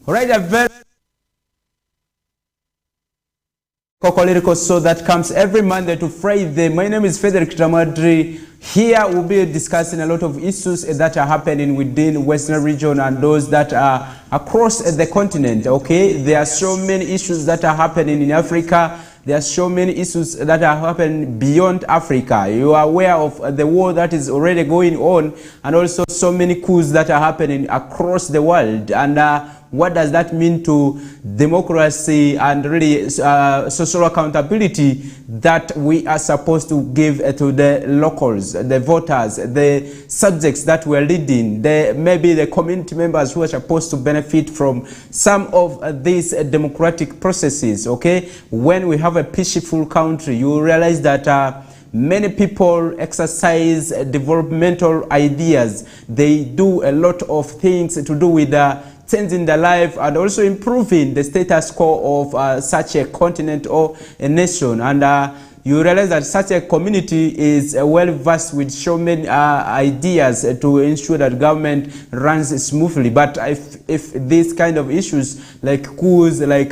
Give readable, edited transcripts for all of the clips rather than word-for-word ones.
All right, a very Kokoliriko show that comes every Monday to Friday. My name is Federick Dramadri. Here we'll be discussing a lot of issues that are happening within Western region and those that are across the continent. Okay, there are so many issues that are happening in Africa. There are so many issues that are happening beyond Africa. You are aware of the war that is already going on, and also so many coups that are happening across the world. And what does that mean to democracy and really social accountability that we are supposed to give to the locals, the voters, the subjects that we're leading, maybe the community members who are supposed to benefit from some of these democratic processes. Okay, when we have a peaceful country, you realize that many people exercise developmental ideas. They do a lot of things to do with changing their life and also improving the status quo of such a continent or a nation. And you realize that such a community is well versed with so many ideas to ensure that government runs smoothly. But if these kind of issues like coups, like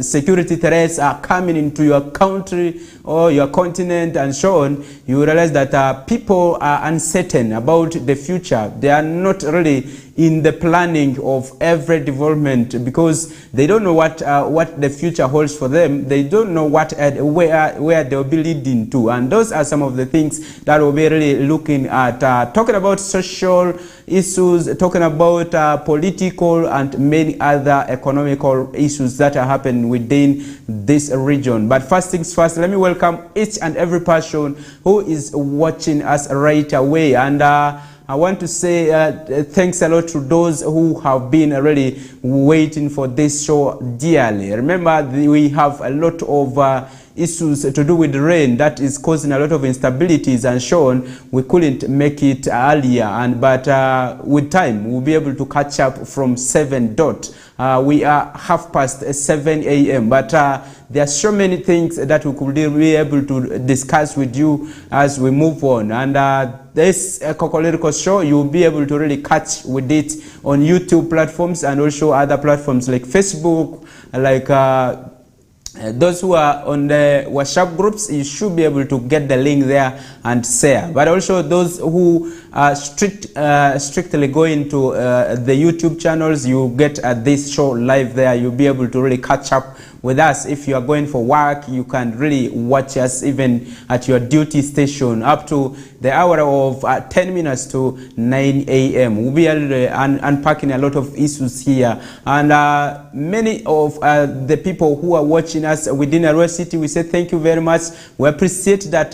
security threats are coming into your country or your continent and so on, you realize that people are uncertain about the future. They are not really in the planning of every development because they don't know what the future holds for them. They don't know what where they'll be leading to, and those are some of the things that we'll be really looking at, talking about social issues, talking about political and many other economical issues that are happening within this region. But first things first, let me welcome each and every person who is watching us right away. And I want to say thanks a lot to those who have been really waiting for this show dearly. Remember, we have a lot of issues to do with rain that is causing a lot of instabilities and so on. We couldn't make it earlier, but with time we'll be able to catch up from 7 dot. We are 7:30 a.m. but there are so many things that we could be able to discuss with you as we move on. And this Kokoliriko show, you'll be able to really catch with it on YouTube platforms and also other platforms like Facebook, like those who are on the WhatsApp groups, you should be able to get the link there and share. But also those who are strictly going to the YouTube channels, you get this show live there. You'll be able to really catch up with us. If you are going for work, you can really watch us even at your duty station up to the hour of 10 minutes to 9 a.m. We'll be unpacking a lot of issues here. And many of the people who are watching us within Arua City, we say thank you very much. We appreciate that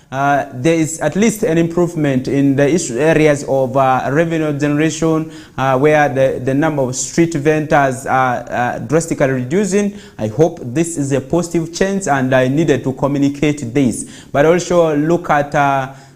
there is at least an improvement in the areas of revenue generation, where the number of street vendors are drastically reducing. I hope this is a positive change, and I needed to communicate this. But also look at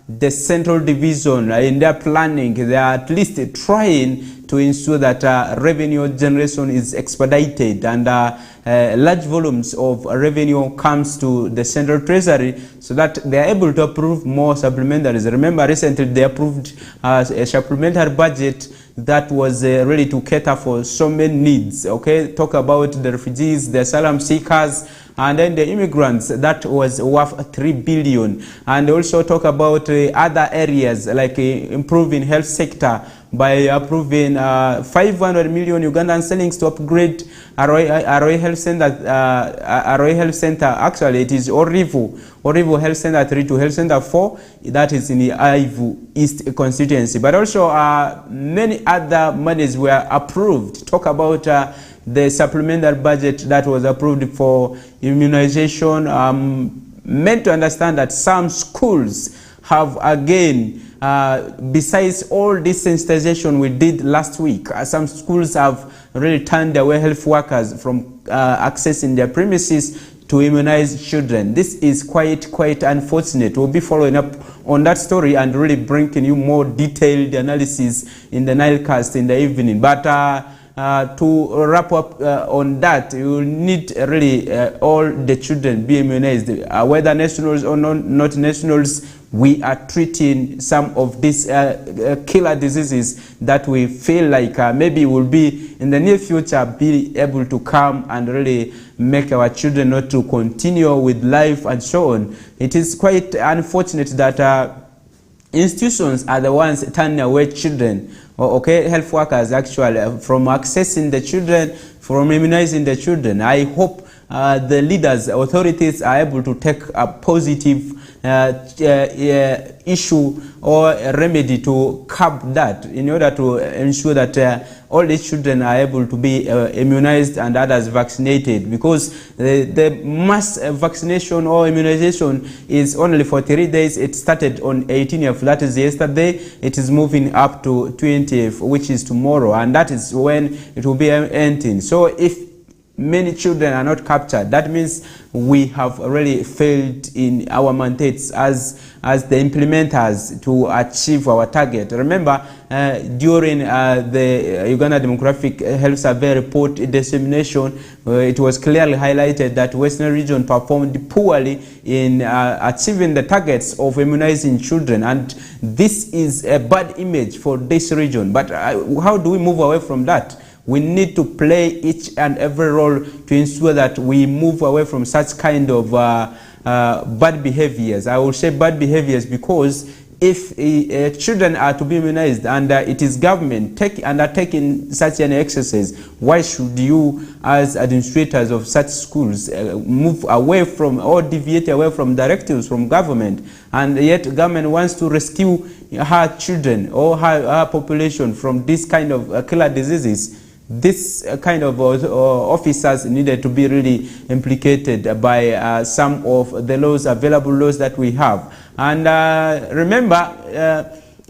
the central division in their planning. They are at least trying to ensure that revenue generation is expedited, and large volumes of revenue comes to the central treasury so that they are able to approve more supplementaries. Remember, recently they approved a supplementary budget that was ready to cater for so many needs. Okay, talk about the refugees, the asylum seekers, and then the immigrants. That was worth 3 billion. And also talk about other areas like improving health sector by approving 500 million Ugandan shillings to upgrade Arroy Health Center. Arroy Health Center, actually it is Orivo Health Center 3 to Health Center 4. That is in the Ivu East constituency. But also many other monies were approved. Talk about the supplementary budget that was approved for immunization. Meant to understand that some schools have again, besides all this sensitization we did last week, some schools have really turned away health workers from accessing their premises to immunize children. This is quite unfortunate. We'll be following up on that story and really bringing you more detailed analysis in the Nilecast in the evening. But to wrap up on that, you need really all the children be immunized, whether nationals or not nationals. we are treating some of these killer diseases that we feel like maybe will be in the near future be able to come and really make our children not to continue with life and so on. It is quite unfortunate that institutions are the ones turning away children, okay, health workers actually, from accessing the children, from immunizing the children. I hope the leaders, authorities are able to take a positive issue or a remedy to curb that in order to ensure that all these children are able to be immunized and others vaccinated, because the mass vaccination or immunization is only for 3 days. It started on 18th, that is yesterday. It is moving up to 20th, which is tomorrow, and that is when it will be ending. So if many children are not captured, that means we have really failed in our mandates as the implementers to achieve our target. Remember, during the Uganda Demographic Health Survey report dissemination, it was clearly highlighted that Western region performed poorly in achieving the targets of immunizing children, and this is a bad image for this region. But how do we move away from that? We need to play each and every role to ensure that we move away from such kind of bad behaviors. I will say bad behaviors because if children are to be immunized and it is government undertaking such an exercise, why should you as administrators of such schools move away from or deviate away from directives from government? And yet government wants to rescue her children or her population from this kind of killer diseases. This kind of officers needed to be really implicated by some of the laws, available laws that we have. And remember,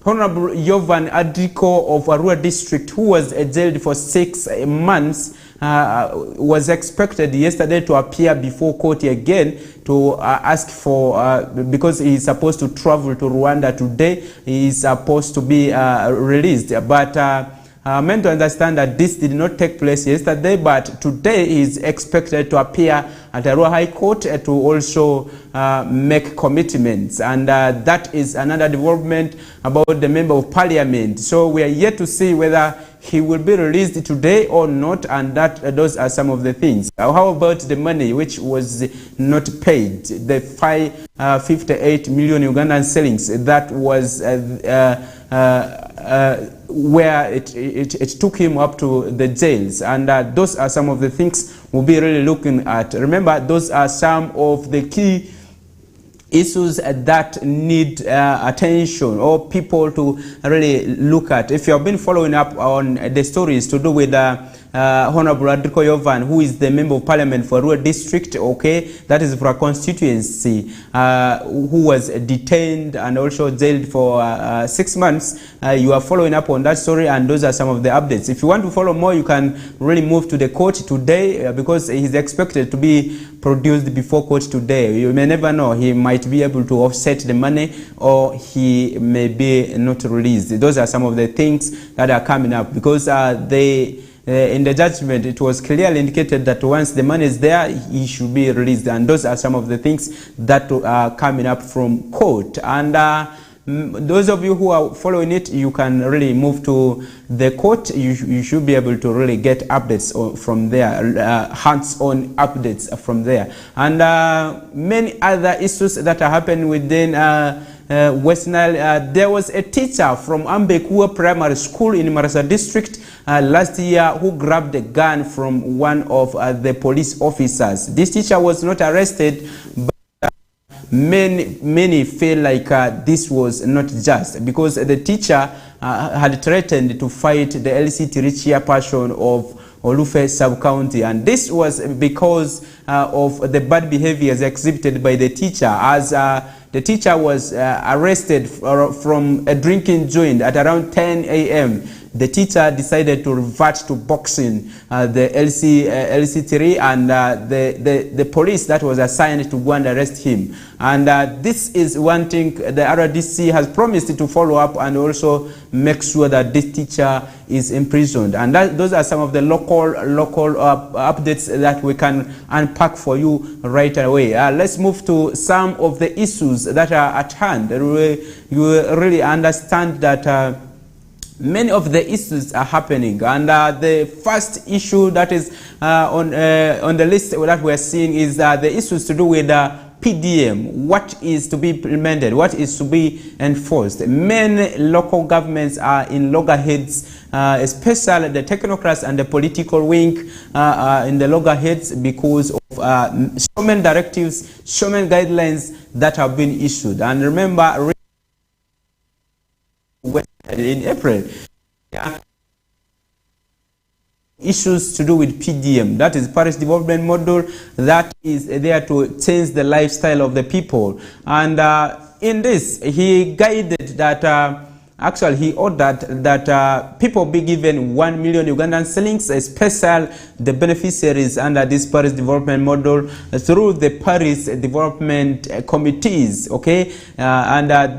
Honorable Yovan Adriko of Arua District, who was jailed for 6 months, was expected yesterday to appear before court again to ask for, because he is supposed to travel to Rwanda today, he is supposed to be released. But meant to understand that this did not take place yesterday, but today he is expected to appear at Arua High Court to also make commitments. And that is another development about the Member of Parliament. So we are yet to see whether he will be released today or not, and those are some of the things. How about the money which was not paid, the 58 million Ugandan shillings that was where it took him up to the jails, and those are some of the things we'll be really looking at. Remember, those are some of the key issues that need attention or people to really look at. If you have been following up on the stories to do with Honorable Adriko Yovan, who is the Member of Parliament for Arua District, okay, that is for a constituency, who was detained and also jailed for 6 months. You are following up on that story, and those are some of the updates. If you want to follow more, you can really move to the court today, because he's expected to be produced before court today. You may never know, he might be able to offset the money, or he may be not released. Those are some of the things that are coming up, because in the judgment, it was clearly indicated that once the money is there, he should be released. And those are some of the things that are coming up from court. And those of you who are following it, you can really move to the court. You should be able to really get updates from there, hands-on updates from there. And many other issues that are happening within Western Nile. There was a teacher from Ambekua Primary School in Marasa District last year who grabbed a gun from one of the police officers. This teacher was not arrested, but many feel like this was not just, because the teacher had threatened to fight the LCT chairperson of Olufe sub-county, and this was because of the bad behaviors exhibited by the teacher, as the teacher was arrested from a drinking joint at around 10 a.m. the teacher decided to revert to boxing the LC3, and the police that was assigned to go and arrest him. And this is one thing the RDC has promised to follow up and also make sure that this teacher is imprisoned. And those are some of the local updates that we can unpack for you right away. Let's move to some of the issues that are at hand. You really understand that many of the issues are happening, and the first issue that is on the list that we are seeing is the issues to do with PDM. What is to be implemented? What is to be enforced? Many local governments are in loggerheads, especially the technocrats and the political wing in the loggerheads because of so many directives, so many guidelines that have been issued. And remember, in April, issues to do with PDM, that is Paris Development Model, that is there to change the lifestyle of the people. And in this, he guided that, actually he ordered that people be given 1 million Ugandan shillings, especially the beneficiaries under this Paris Development Model through the Paris Development Committees, okay?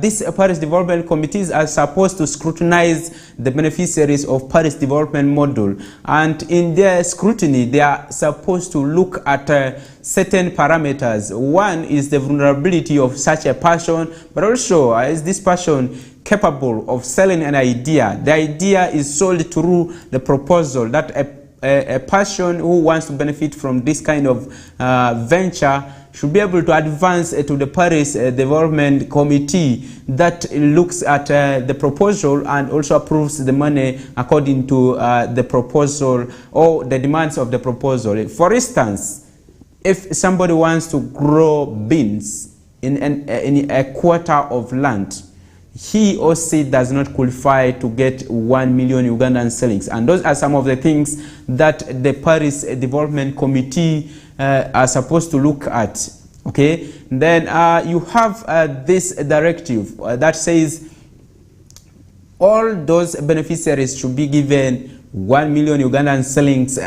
These Paris Development Committees are supposed to scrutinize the beneficiaries of Paris Development Model. And in their scrutiny, they are supposed to look at certain parameters. One is the vulnerability of such a person, but also is this person capable of selling an idea. The idea is sold through the proposal that a person who wants to benefit from this kind of venture should be able to advance to the Paris Development Committee that looks at the proposal and also approves the money according to the proposal or the demands of the proposal. For instance, if somebody wants to grow beans in a quarter of land, he or she does not qualify to get 1 million Ugandan shillings. And those are some of the things that the Paris Development Committee are supposed to look at. Okay, then you have this directive that says all those beneficiaries should be given 1 million Ugandan shillings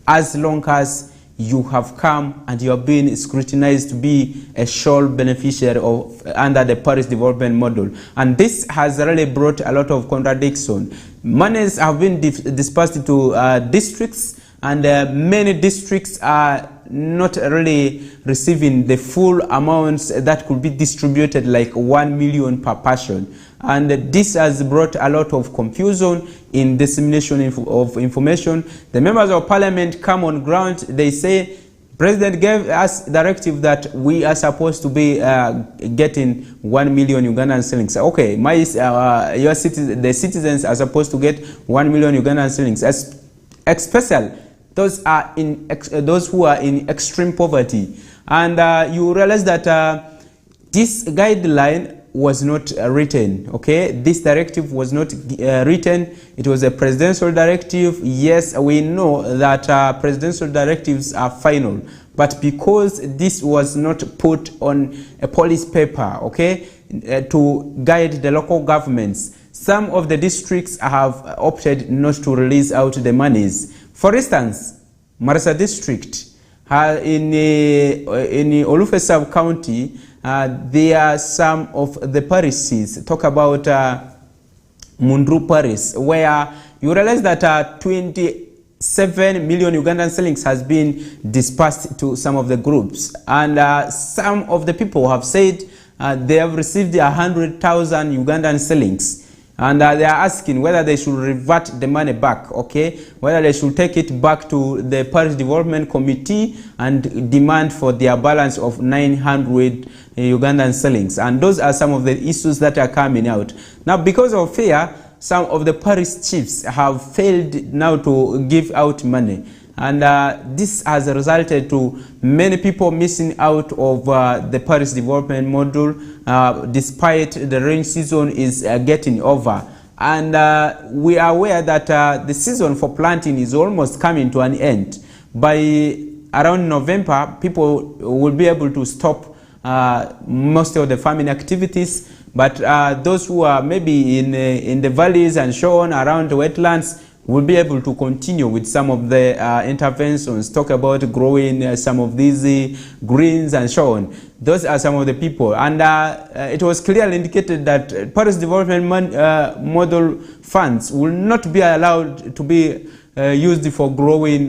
as long as you have come and you have been scrutinized to be a sole beneficiary of under the Paris Development Model. And this has really brought a lot of contradiction. Monies have been dispersed into districts, and many districts are not really receiving the full amounts that could be distributed, like 1 million per person. And this has brought a lot of confusion in dissemination of information. The members of parliament come on ground, they say, President gave us directive that we are supposed to be getting 1 million Ugandan shillings. Okay, the citizens are supposed to get 1 million Ugandan shillings, especially those who are in extreme poverty. And you realize that this guideline was not written, okay? This directive was not written. It was a presidential directive. Yes, we know that presidential directives are final, but because this was not put on a policy paper, okay, to guide the local governments, some of the districts have opted not to release out the monies. For instance, Marasa district in Olufe sub-county, there are some of the parishes. Talk about Mundru Paris, where you realize that 27 million Ugandan shillings has been dispersed to some of the groups. And some of the people have said they have received 100,000 Ugandan shillings. And they are asking whether they should revert the money back, okay? Whether they should take it back to the Paris Development Committee and demand for their balance of 900 Ugandan shillings. And those are some of the issues that are coming out. Now, because of fear, some of the Paris chiefs have failed now to give out money. And this has resulted to many people missing out of the Paris Development Model, despite the rain season is getting over. And we are aware that the season for planting is almost coming to an end. By around November, people will be able to stop most of the farming activities. But those who are maybe in the valleys and so on around the wetlands will be able to continue with some of the interventions, talk about growing some of these greens and so on. Those are some of the people. And it was clearly indicated that Paris Development Model funds will not be allowed to be used for growing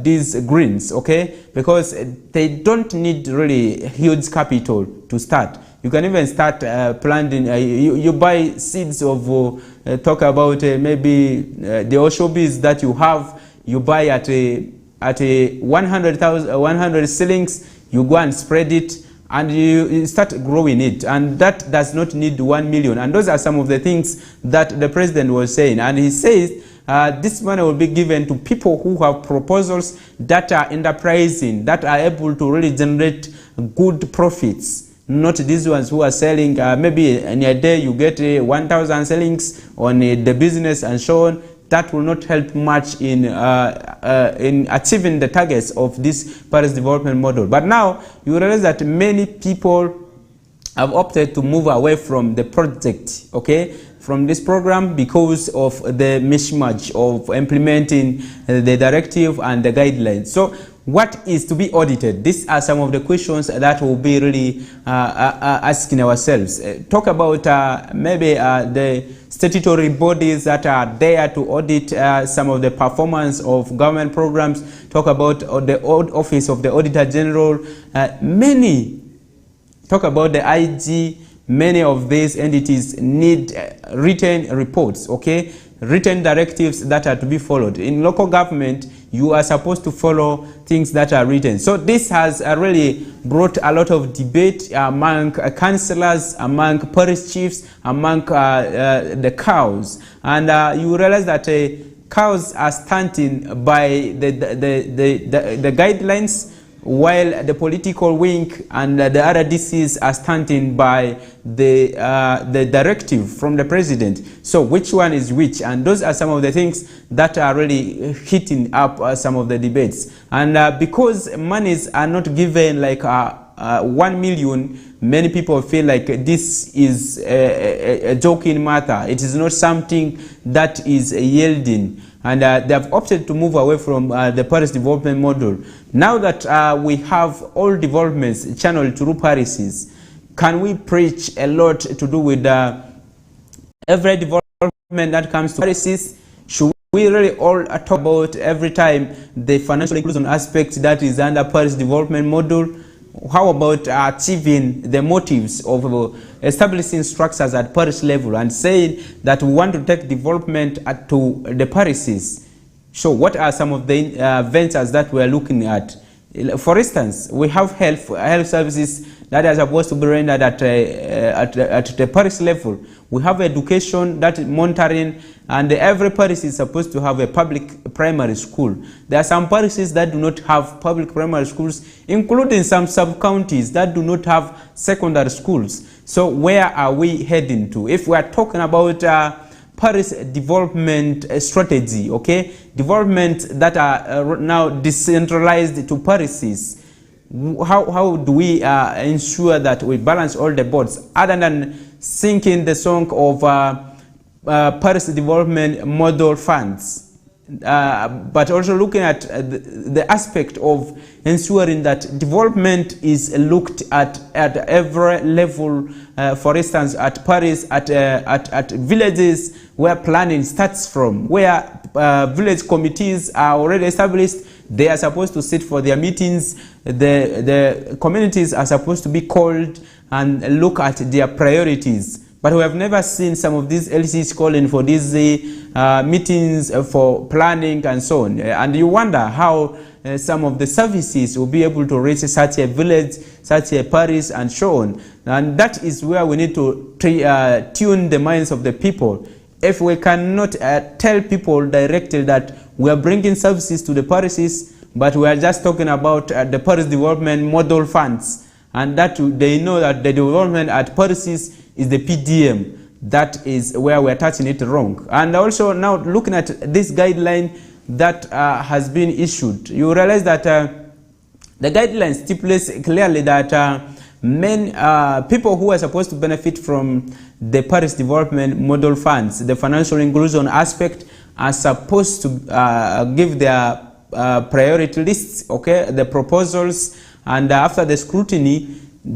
these greens, okay? Because they don't need really huge capital to start. You can even start planting, you buy seeds of, talk about maybe the oshobis that you have, you buy at a 100 shillings, you go and spread it, and you start growing it, and that does not need 1 million. And those are some of the things that the president was saying. And he says this money will be given to people who have proposals that are enterprising, that are able to really generate good profits. Not these ones who are selling, maybe in a day you get 1,000 sellings on the business and so on. That will not help much in achieving the targets of this Paris Development Model. But now you realize that many people have opted to move away from the project, okay, from this program, because of the mismatch of implementing the directive and the guidelines. So what is to be audited? These are some of the questions that we'll be really asking ourselves. Talk about maybe the statutory bodies that are there to audit some of the performance of government programs. Talk about the Office of the Auditor General. Many talk about the IG. Many of these entities need written reports, okay? Written directives that are to be followed. In local government, you are supposed to follow things that are written. So this has really brought a lot of debate among councillors, among parish chiefs, among the cows. And you realize that cows are stunting by the guidelines, while the political wing and the RDCs are standing by the directive from the president. So which one is which? And those are some of the things that are really heating up some of the debates. And because monies are not given like 1 million, many people feel like this is a joking matter. It is not something that is yielding. And they have opted to move away from the Paris Development Model. Now that we have all developments channeled through Parises, can we preach a lot to do with every development that comes to Parises? Should we really all talk about every time the financial inclusion aspect that is under Paris Development Model? How about achieving the motives of establishing structures at parish level and saying that we want to take development to the parishes? So what are some of the ventures that we are looking at? For instance, we have health services that are supposed to be rendered at the parish level. We have education, that monitoring, and every parish is supposed to have a public primary school. There are some parishes that do not have public primary schools, including some sub-counties that do not have secondary schools. So where are we heading to? If we are talking about Paris development strategy, okay, development that are now decentralized to parishes, how do we ensure that we balance all the boards, other than singing the song of Paris Development Model funds, but also looking at the aspect of ensuring that development is looked at every level. For instance, at Paris, at villages where planning starts from, where village committees are already established. They are supposed to sit for their meetings. The communities are supposed to be called and look at their priorities. But we have never seen some of these LCs calling for these meetings for planning and so on. And you wonder how some of the services will be able to reach such a village, such a parish, and so on. And that is where we need to tune the minds of the people. If we cannot tell people directly that we are bringing services to the parishes, but we are just talking about the Paris Development Model funds, and that they know that the development at parishes is the PDM, that is where we are touching it wrong. And also now looking at this guideline that has been issued, you realize that the guideline stipulates clearly that people who are supposed to benefit from the Paris Development Model Funds, the financial inclusion aspect, are supposed to give their priority lists, okay, the proposals, and after the scrutiny,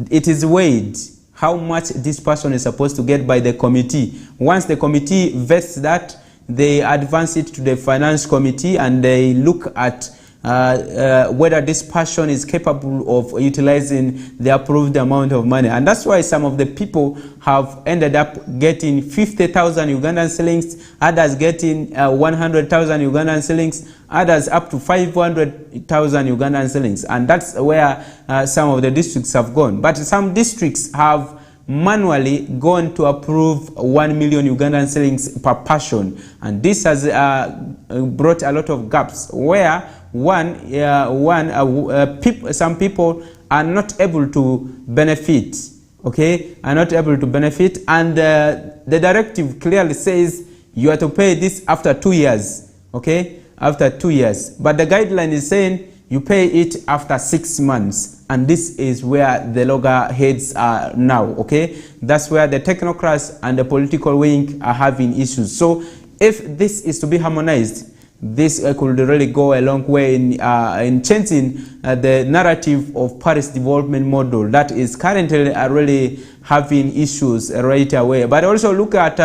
it is weighed how much this person is supposed to get by the committee. Once the committee vets that, they advance it to the finance committee and they look at whether this person is capable of utilizing the approved amount of money. And that's why some of the people have ended up getting 50,000 Ugandan shillings, others getting 100,000 Ugandan shillings, others up to 500,000 Ugandan shillings. And that's where some of the districts have gone. But some districts have manually gone to approve 1 million Ugandan shillings per person. And this has brought a lot of gaps where some people are not able to benefit, okay, are not able to benefit, and the directive clearly says you are to pay this after 2 years, okay, after 2 years, but the guideline is saying you pay it after 6 months, and this is where the loggerheads are now, okay. That's where the technocrats and the political wing are having issues. So if this is to be harmonized, this could really go a long way in changing the narrative of Paris development model that is currently really having issues right away. But also look at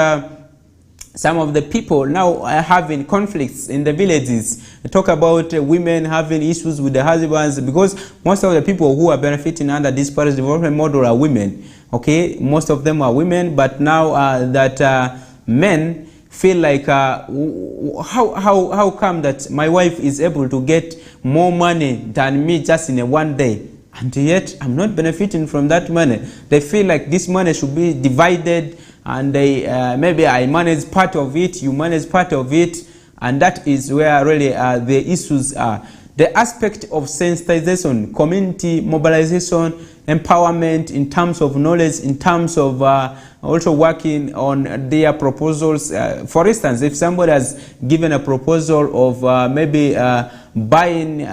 some of the people now having conflicts in the villages. Talk about women having issues with the husbands, because most of the people who are benefiting under this Paris development model are women. Okay, most of them are women, but now that men feel like how come that my wife is able to get more money than me just in one day, and yet I'm not benefiting from that money. They feel like this money should be divided, and they maybe I manage part of it, you manage part of it, and that is where really the issues are. The aspect of sensitization, community mobilization, empowerment in terms of knowledge, in terms of also working on their proposals. For instance, if somebody has given a proposal of maybe buying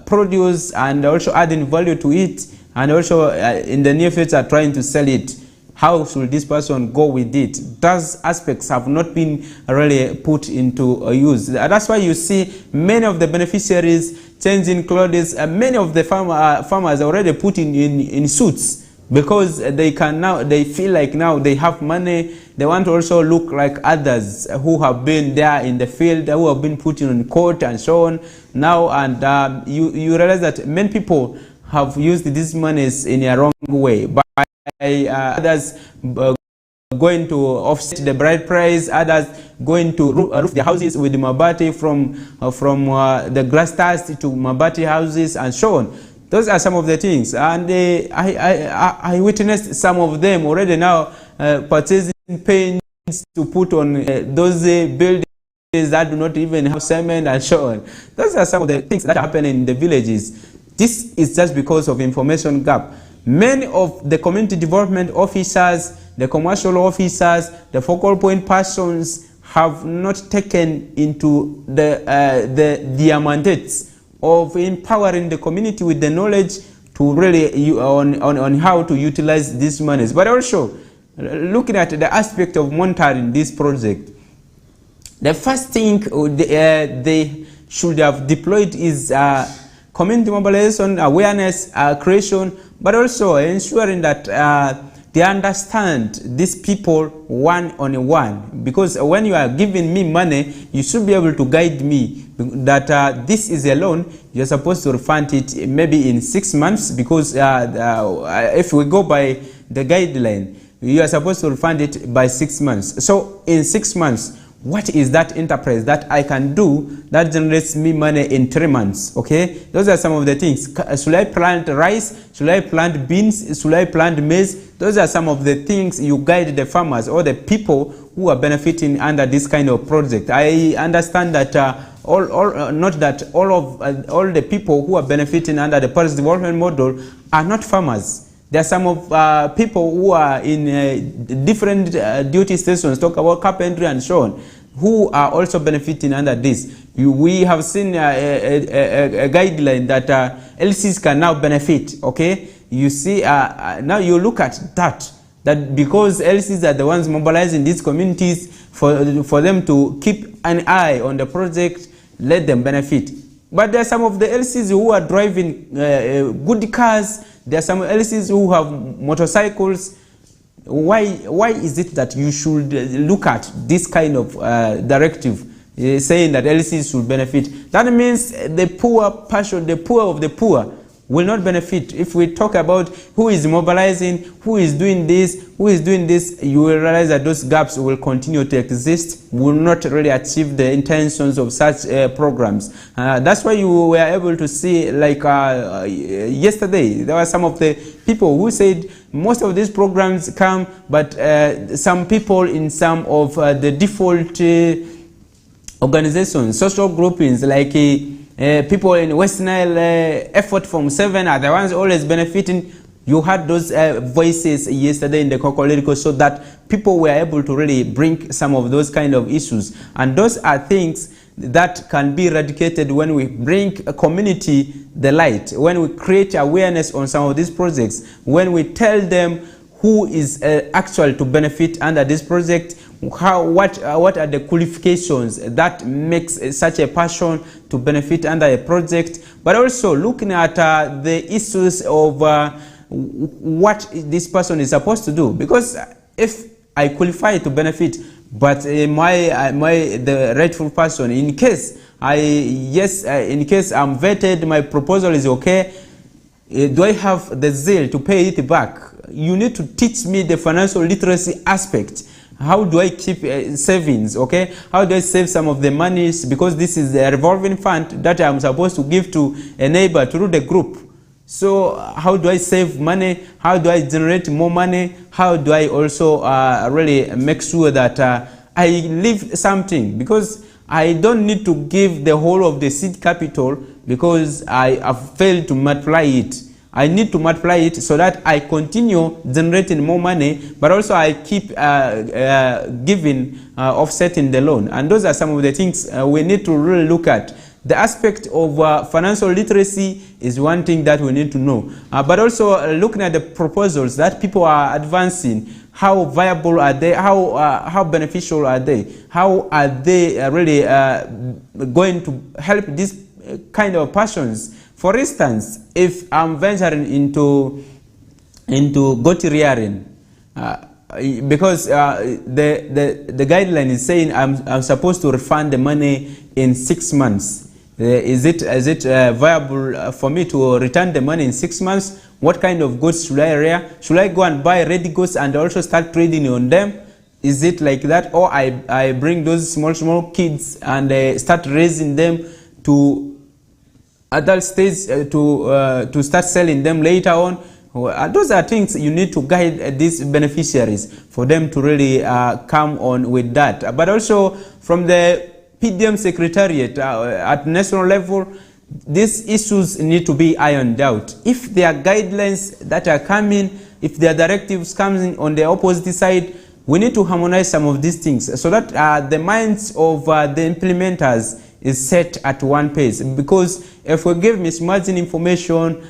produce and also adding value to it, and also in the near future trying to sell it, how should this person go with it? Those aspects have not been really put into use. That's why you see many of the beneficiaries changing clothes. Many of the farmers are already put in suits, because they can now, they feel like now they have money. They want to also look like others who have been there in the field, who have been put in court and so on now. And you realize that many people have used these monies in a wrong way. But others going to offset the bride price, others going to roof their houses with the mabati from the glass tiles to mabati houses and so on. Those are some of the things, and I witnessed some of them already now purchasing paints to put on those buildings that do not even have cement and so on. Those are some of the things that happen in the villages. This is just because of information gap. Many of the community development officers, the commercial officers, the focal point persons have not taken into their mandates of empowering the community with the knowledge to really on how to utilize these monies. But also looking at the aspect of monitoring this project, the first thing they should have deployed is community mobilization, awareness creation, but also ensuring that they understand these people one-on-one. Because when you are giving me money, you should be able to guide me that this is a loan, you're supposed to refund it maybe in 6 months, because if we go by the guideline, you are supposed to refund it by 6 months. So in 6 months, what is that enterprise that I can do that generates me money in 3 months? Okay, those are some of the things. Should I plant rice? Should I plant beans? Should I plant maize? Those are some of the things you guide the farmers or the people who are benefiting under this kind of project. I understand that not that all the people who are benefiting under the Paris development model are not farmers. There are some of people who are in different duty stations, talk about carpentry and so on, who are also benefiting under this. We have seen a guideline that LCs can now benefit, okay? you see, now you look at that because LCs are the ones mobilizing these communities for them to keep an eye on the project, let them benefit. But there are some of the LCs who are driving good cars. There are some LCs who have motorcycles. Why is it that you should look at this kind of directive saying that LCs should benefit? That means the poor person, the poor of the poor, will not benefit. If we talk about who is mobilizing, who is doing this, you will realize that those gaps will continue to exist, will not really achieve the intentions of such programs. That's why you were able to see, like yesterday, there were some of the people who said most of these programs come, but some people in some of the default organizations, social groupings, like people in West Nile effort from 7 are the ones always benefiting. You had those voices yesterday in the Kokoliriko, so that people were able to really bring some of those kind of issues. And those are things that can be eradicated when we bring a community the light, when we create awareness on some of these projects, when we tell them who is actual to benefit under this project, what are the qualifications that makes such a person to benefit under a project, but also looking at the issues of what this person is supposed to do. Because if I qualify to benefit, but the rightful person, in case in case I'm vetted, my proposal is okay, do I have the zeal to pay it back? You need to teach me the financial literacy aspect. How do I keep savings, okay? How do I save some of the monies? Because this is a revolving fund that I'm supposed to give to a neighbor through the group. So how do I save money? How do I generate more money? How do I also really make sure that I leave something? Because I don't need to give the whole of the seed capital because I have failed to multiply it. I need to multiply it so that I continue generating more money, but also I keep giving, offsetting the loan. And those are some of the things we need to really look at. The aspect of financial literacy is one thing that we need to know. But also looking at the proposals that people are advancing, how viable are they? How beneficial are they? How are they really going to help these kind of persons? For instance, if I'm venturing into goat rearing, because the guideline is saying I'm supposed to refund the money in 6 months. Is it viable for me to return the money in 6 months? What kind of goats should I rear? Should I go and buy ready goats and also start trading on them? Is it like that? Or I bring those small kids and start raising them to adult stage to start selling them later on? Those are things you need to guide these beneficiaries for them to really come on with that. But also from the PDM Secretariat at national level, these issues need to be ironed out. If there are guidelines that are coming, if there are directives coming on the opposite side, we need to harmonize some of these things so that the minds of the implementers is set at one pace. Because if we give mismatching information,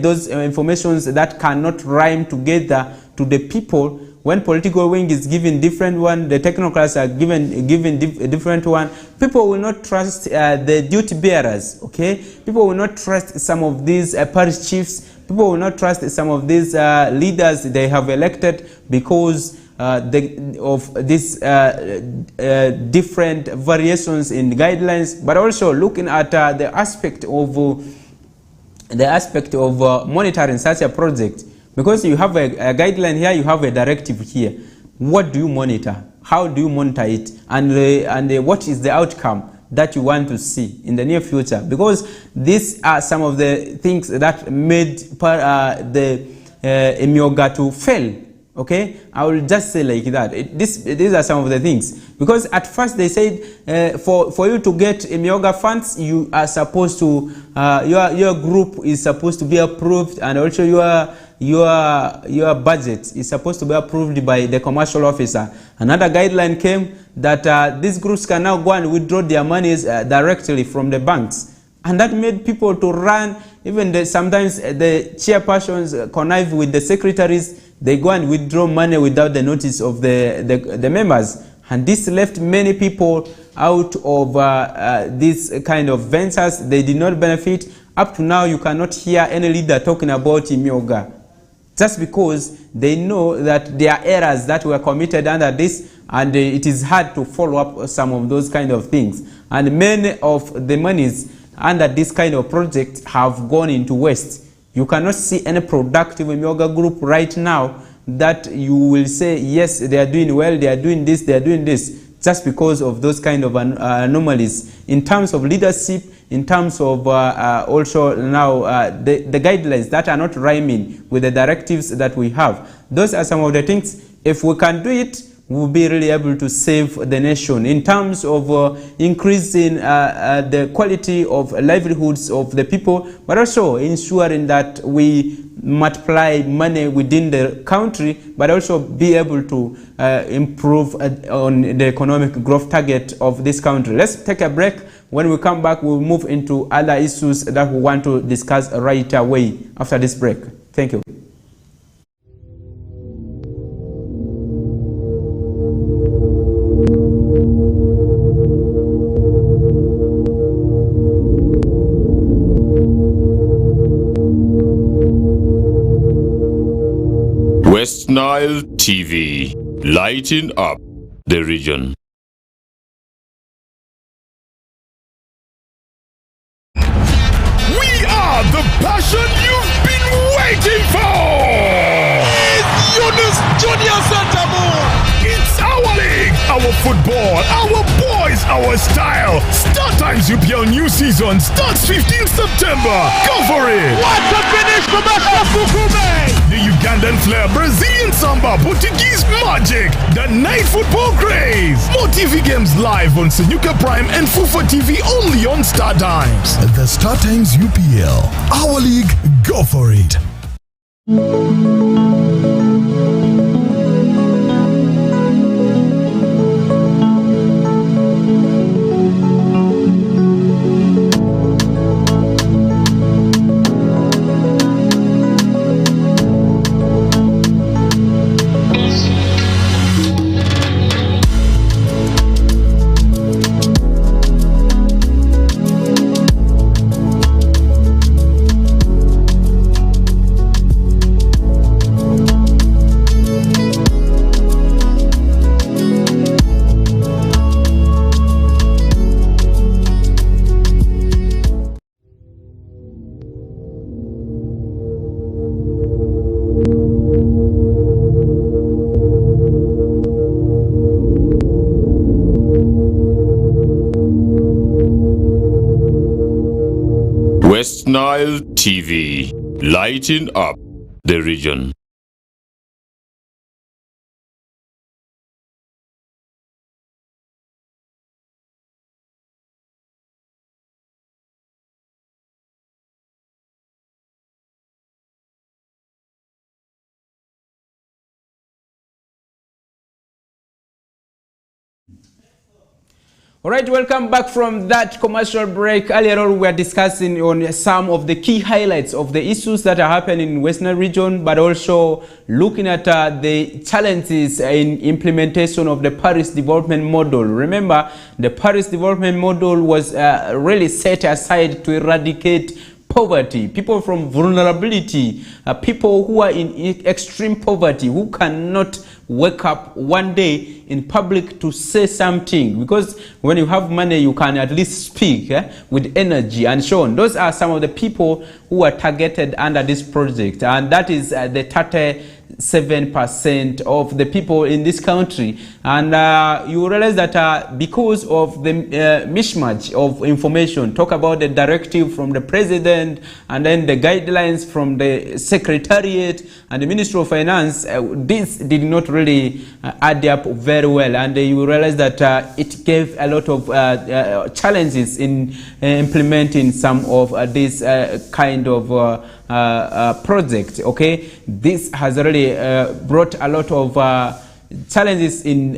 those informations that cannot rhyme together to the people, when political wing is given different one, the technocrats are given a different one, people will not trust the duty bearers, okay? People will not trust some of these parish chiefs, people will not trust some of these leaders they have elected because of these different variations in guidelines, but also looking at the aspect of monitoring such a project. Because you have a guideline here, you have a directive here. What do you monitor? How do you monitor it? And what is the outcome that you want to see in the near future? Because these are some of the things that made the Emyoga to fail. Okay, I will just say like that. These are some of the things. Because at first they said for you to get Emyoga funds, you are supposed to your group is supposed to be approved, and also your budget is supposed to be approved by the commercial officer. Another guideline came that these groups can now go and withdraw their monies directly from the banks. And that made people to run. Even sometimes the chairpersons connive with the secretaries. They go and withdraw money without the notice of the members. And this left many people out of this kind of ventures. They did not benefit. Up to now, you cannot hear any leader talking about Imyoga. Just because they know that there are errors that were committed under this, and it is hard to follow up some of those kind of things. And many of the monies under this kind of project have gone into waste. You cannot see any productive Imyoga group right now that you will say, yes, they are doing well, they are doing this, they are doing this, just because of those kind of anomalies. In terms of leadership, in terms of also now the guidelines that are not rhyming with the directives that we have. Those are some of the things. If we can do it, we'll be really able to save the nation in terms of increasing the quality of livelihoods of the people, but also ensuring that we multiply money within the country, but also be able to improve on the economic growth target of this country. Let's take a break. When we come back, we'll move into other issues that we want to discuss right away after this break. Thank you. West Nile TV, lighting up the region. We are the passion you've been waiting for! It's Yunus Junior Santamoon! It's our league, our football, our boys, our style. Start Times UPL new season starts 15th September. Go for it! What a finish from Kukume! The Ugandan flair, Brazilian samba, Portuguese magic, the night football craze. More TV games live on Senyuka Prime and Fufa TV only on Star Times. The Star Times UPL, our league, go for it. West Nile TV, lighting up the region. All right, welcome back from that commercial break. Earlier on, we were discussing on some of the key highlights of the issues that are happening in Western region, but also looking at the challenges in implementation of the Paris Development Model. Remember, the Paris Development Model was really set aside to eradicate poverty, people from vulnerability, people who are in extreme poverty, who cannot wake up one day in public to say something, because when you have money you can at least speak with energy and so on. Those are some of the people who are targeted under this project, and that is the 37% of the people in this country. And you realize that because of the mismatch of information, talk about the directive from the president and then the guidelines from the secretariat and the Ministry of Finance, this did not really add up very well, and you realize that it gave a lot of challenges in implementing some of this kind of project. Okay, this has really brought a lot of challenges in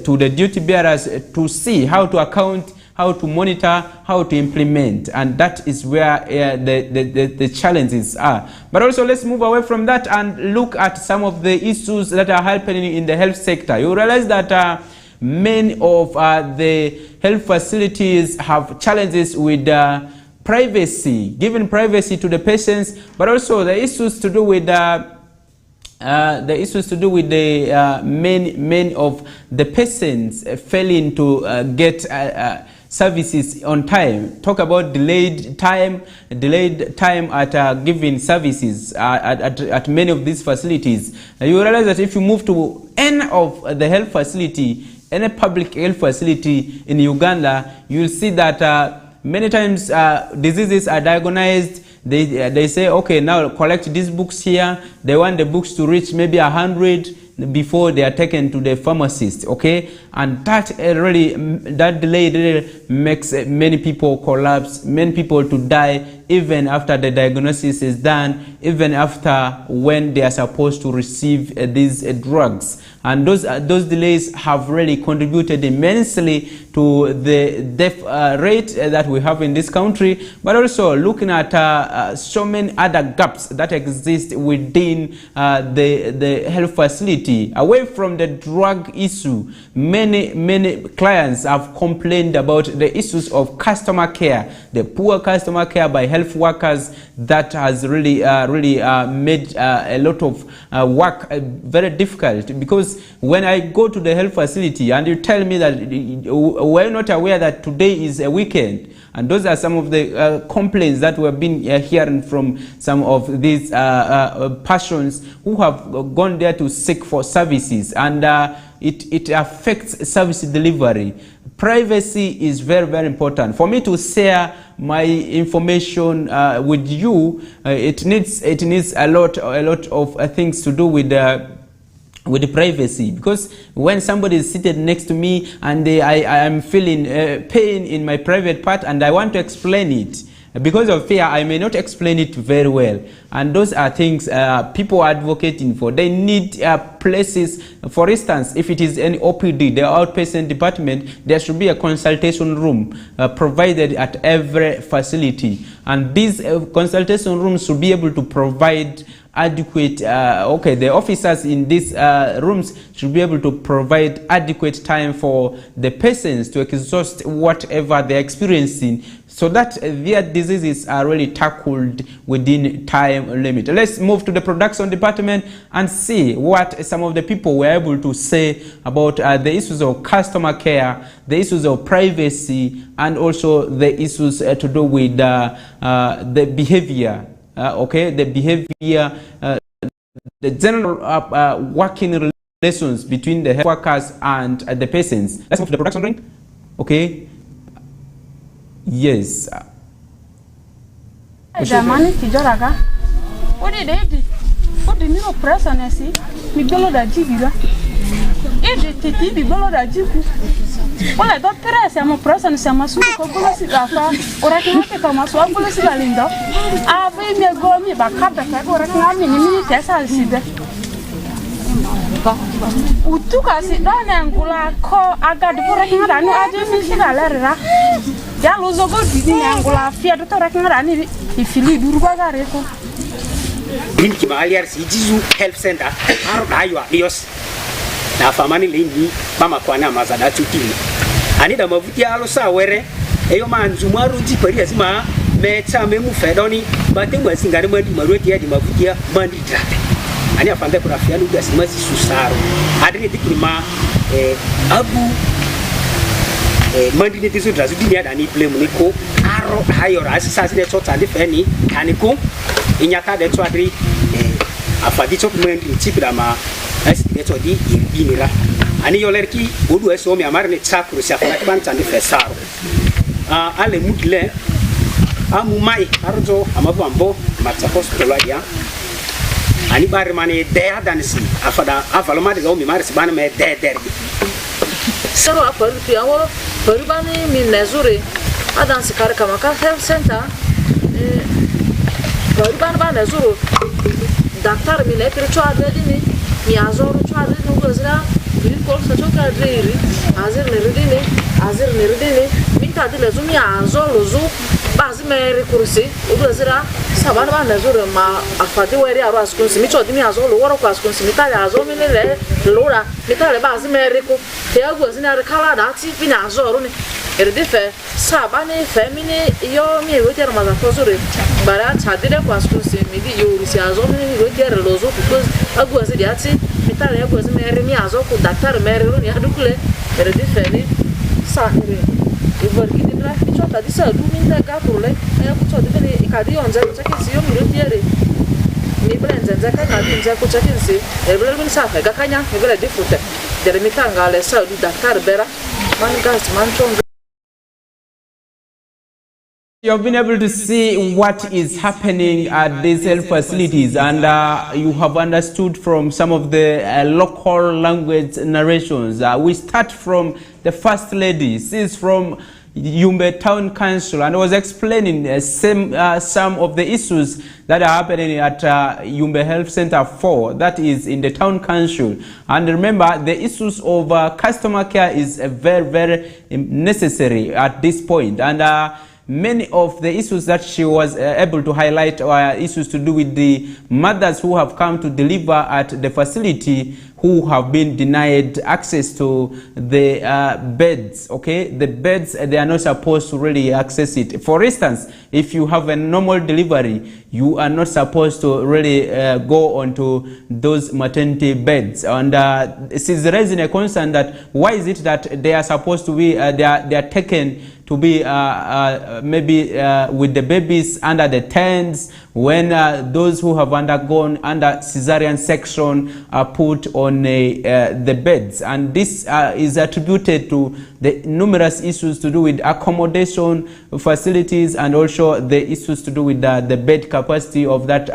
to the duty bearers to see how to account how to monitor, how to implement, and that is where the challenges are. But also let's move away from that and look at some of the issues that are happening in the health sector. You realize that many of the health facilities have challenges with privacy, giving privacy to the patients, but also the issues to do with many of the patients failing to get services on time. Talk about delayed time at giving services at many of these facilities. You realize that if you move to any of the health facility, any public health facility in Uganda, you'll see that many times diseases are diagnosed. They say, okay, now collect these books here. They want the books to reach maybe 100 before they are taken to the pharmacist, okay? And that delay really makes many people collapse, many people to die even after the diagnosis is done, even after when they are supposed to receive these drugs. And those delays have really contributed immensely to the death rate that we have in this country, but also looking at so many other gaps that exist within the health facility. Away from the drug issue, many clients have complained about the issues of customer care, the poor customer care by health workers that has really made a lot of work very difficult. Because when I go to the health facility and you tell me that we're not aware that today is a weekend, and those are some of the complaints that we've been hearing from some of these persons who have gone there to seek for services, and it affects service delivery. Privacy is very, very important. For me to share my information with you, it needs a lot of things to do with the privacy, because when somebody is seated next to me and I am feeling pain in my private part and I want to explain it, because of fear I may not explain it very well, and those are things people are advocating for. They need places. For instance, if it is any OPD, the outpatient department, there should be a consultation room provided at every facility, and these consultation rooms should be able to provide adequate the officers in these rooms should be able to provide adequate time for the patients to exhaust whatever they're experiencing, so that their diseases are really tackled within time limit. Let's move to the production department and see what some of the people were able to say about the issues of customer care, the issues of privacy, and also the issues to do with the behavior. The behavior, the general working relations between the health workers and the patients. Let's move to the production ring. Okay. Yes. Jamani kijoraga. Odi dedi. Odi mi operation esi. Mi belo da jibira. Edi titi bi belo da jibu. Olha do pressa a operation se amasu ko bolo si gafa. Ora ki no ke tomasu a bolo si galindo. A ve mi go mi ba kada ka ora ki ami ni mi tesa sibe. Utuka si dana ngula ko aga de ora ki ngara no ade mi si galerra. Ya lozo go di ngula fia do ora ki ngara ni ifili durba gare ko. Binki mahali si jizu health center aro daywa bios na famani lingi mama kwana mazada tutini anida mavuti alo sawere eyo manzu maru jipari asima mecha memu fedoni batemwa singare mandi marweti ya di mavuti ya mandi trate ani afande kuna fianu gasima si susaro adini dikima abu mandi ne tisu drazu dini ada ni blame niko aro hayo asisa sile tota de feni kaniko inyaka de twadri afadi chop mandi chipira ma estimate di irbinira ani yolerki odu eso mi amar ne chakru si afana kibanta ndi fesaro ale mudle amumai arjo amabu ambo matsa hospital ya ani bare mane de adansi afada avaloma de mi mare sibana me de derbi sero aparu piawo paribani mi nezure adansi kar kama ka health center paribani ba nezuro doctor mi letre chwa dini mi azoro chwa dini ngozra mi ko sa choka diri azir ne ridini min de lezumi azo lozo bazi mere kursi ubezira sabana bana zure ma afade weri aro askunsi mi chodi mi azo lo woro kwa askunsi mi tale azo mi le lora mi tale bazi mere ko te agu zina re kala da ti fi na azo ro ni erde fe sabane femini yo mi wete ro maza fozure bara chadile kwa askunsi mi di yo ri si azo mi wete re lozo because agu zidi ati mi tale agu zina mere mi azo ko daktar mere ro ni adukule erde fe ni sa ni ivorki di la chota di sa du min da gapurle ya ku chota di kadi onja chake si yo mi ro tiere mi brenza zaka kadi nja ku chake si e bele min sa ga kanya e bele di frutte dere mi tanga le sa du daktar bera man gas man chon. You've been able to see what is happening at these health facilities, and you have understood from some of the local language narrations. We start from the First Lady. She's from Yumbe Town Council, and I was explaining some of the issues that are happening at Yumbe Health Center 4, that is in the Town Council. And remember, the issues of customer care is very, very necessary at this point. And many of the issues that she was able to highlight are issues to do with the mothers who have come to deliver at the facility who have been denied access to the beds. Okay, the beds, they are not supposed to really access it. For instance, if you have a normal delivery, you are not supposed to really go onto those maternity beds. And this is raising a concern that why is it that they are supposed to be they are taken to be maybe with the babies under the tents, when those who have undergone under cesarean section are put on the beds. And this is attributed to the numerous issues to do with accommodation facilities, and also the issues to do with the bed capacity of that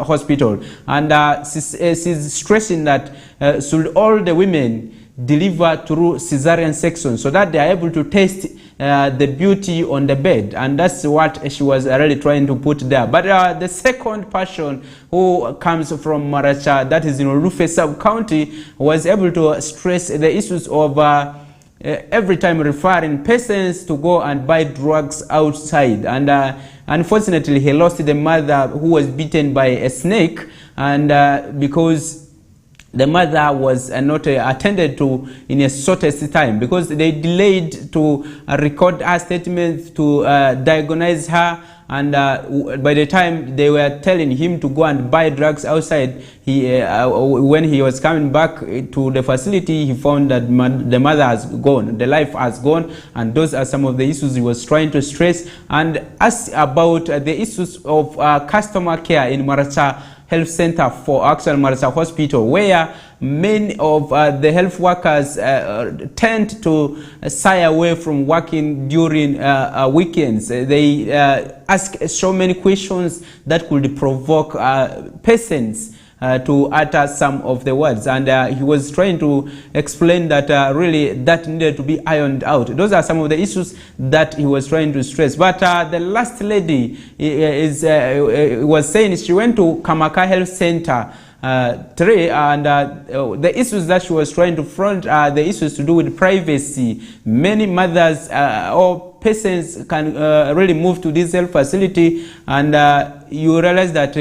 hospital. And she's stressing that should all the women deliver through cesarean section so that they are able to taste the beauty on the bed. And that's what she was really trying to put there. But the second person who comes from Maracha, that is in Olufe sub-county, was able to stress the issues of every time referring patients to go and buy drugs outside. And unfortunately, he lost the mother who was bitten by a snake, and because the mother was not attended to in a shortest time, because they delayed to record her statement, to diagnose her, and by the time they were telling him to go and buy drugs outside, when he was coming back to the facility, he found that the mother has gone, the life has gone. And those are some of the issues he was trying to stress. And as about the issues of customer care in Maracha Health Center for actual Marasa Hospital, where many of the health workers tend to shy away from working during weekends. They ask so many questions that could provoke patients to utter some of the words, and he was trying to explain that really that needed to be ironed out. Those are some of the issues that he was trying to stress. But the last lady was saying she went to Kamaka Health Center 3, and the issues that she was trying to front are the issues to do with privacy. Many mothers or patients can really move to this health facility, and you realize that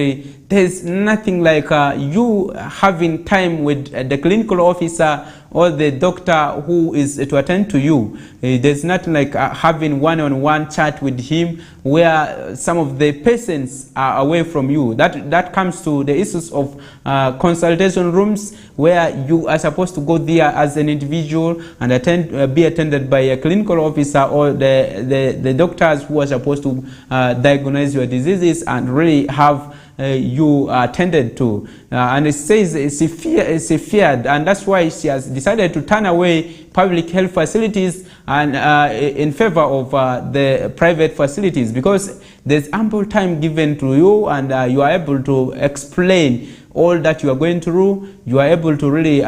there's nothing like you having time with the clinical officer or the doctor who is to attend to you. There's nothing like having one-on-one chat with him where some of the patients are away from you. That comes to the issues of consultation rooms, where you are supposed to go there as an individual and be attended by a clinical officer or the doctors who are supposed to diagnose your diseases and really have you attended to. And it says she feared, and that's why she has decided to turn away public health facilities and in favor of the private facilities, because there's ample time given to you, and you are able to explain all that you are going through. You are able to really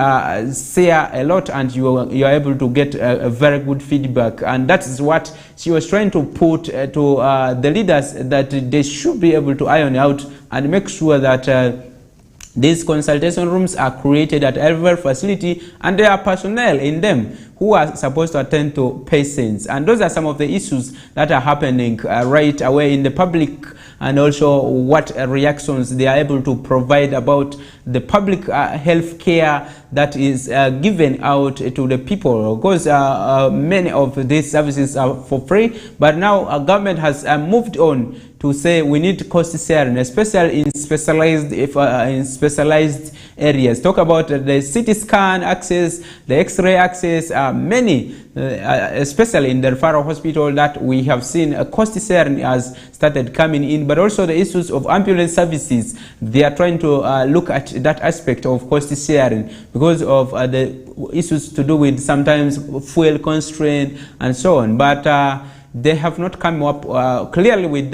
share a lot, and you are able to get a very good feedback. And that is what she was trying to put to the leaders, that they should be able to iron out and make sure that these consultation rooms are created at every facility, and there are personnel in them who are supposed to attend to patients. And those are some of the issues that are happening right away in the public, and also what reactions they are able to provide about the public health care that is given out to the people. Because many of these services are for free, but now our government has moved on to say we need cost sharing, especially in specialized areas. Talk about the CT scan access, the X-ray access, many, especially in the referral hospital, that we have seen a cost sharing has started coming in, but also the issues of ambulance services. They are trying to look at that aspect of cost sharing because of the issues to do with sometimes fuel constraint and so on. But they have not come up clearly with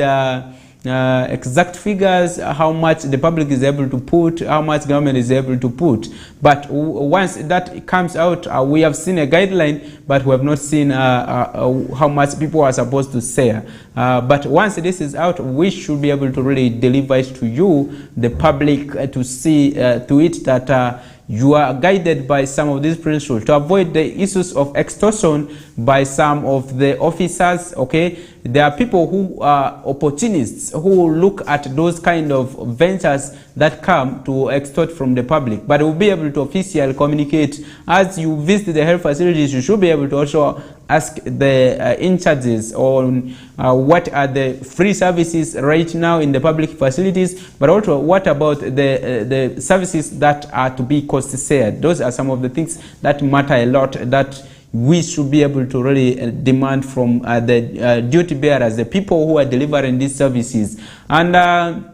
exact figures, how much the public is able to put, how much government is able to put. But once that comes out, we have seen a guideline, but we have not seen how much people are supposed to share. But once this is out, we should be able to really deliver it to you, the public, to see to it that you are guided by some of these principles to avoid the issues of extortion by some of the officers. Okay, there are people who are opportunists who look at those kind of ventures that come to extort from the public, but will be able to officially communicate. As you visit the health facilities, you should be able to also ask the in charges on what are the free services right now in the public facilities, but also what about the services that are to be cost shared. Those are some of the things that matter a lot, that we should be able to really demand from the duty bearers, the people who are delivering these services. And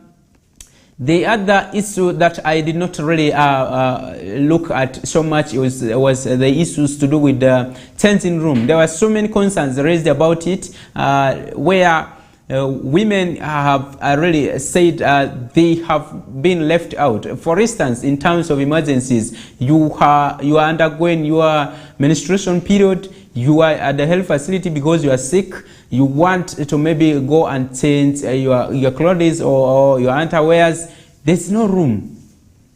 the other issue that I did not really look at so much was the issues to do with the changing room. There were so many concerns raised about it, where women have really said they have been left out. For instance, in terms of emergencies, you are undergoing your menstruation period, you are at the health facility because you are sick, you want to maybe go and change your clothes or your underwears. There's no room.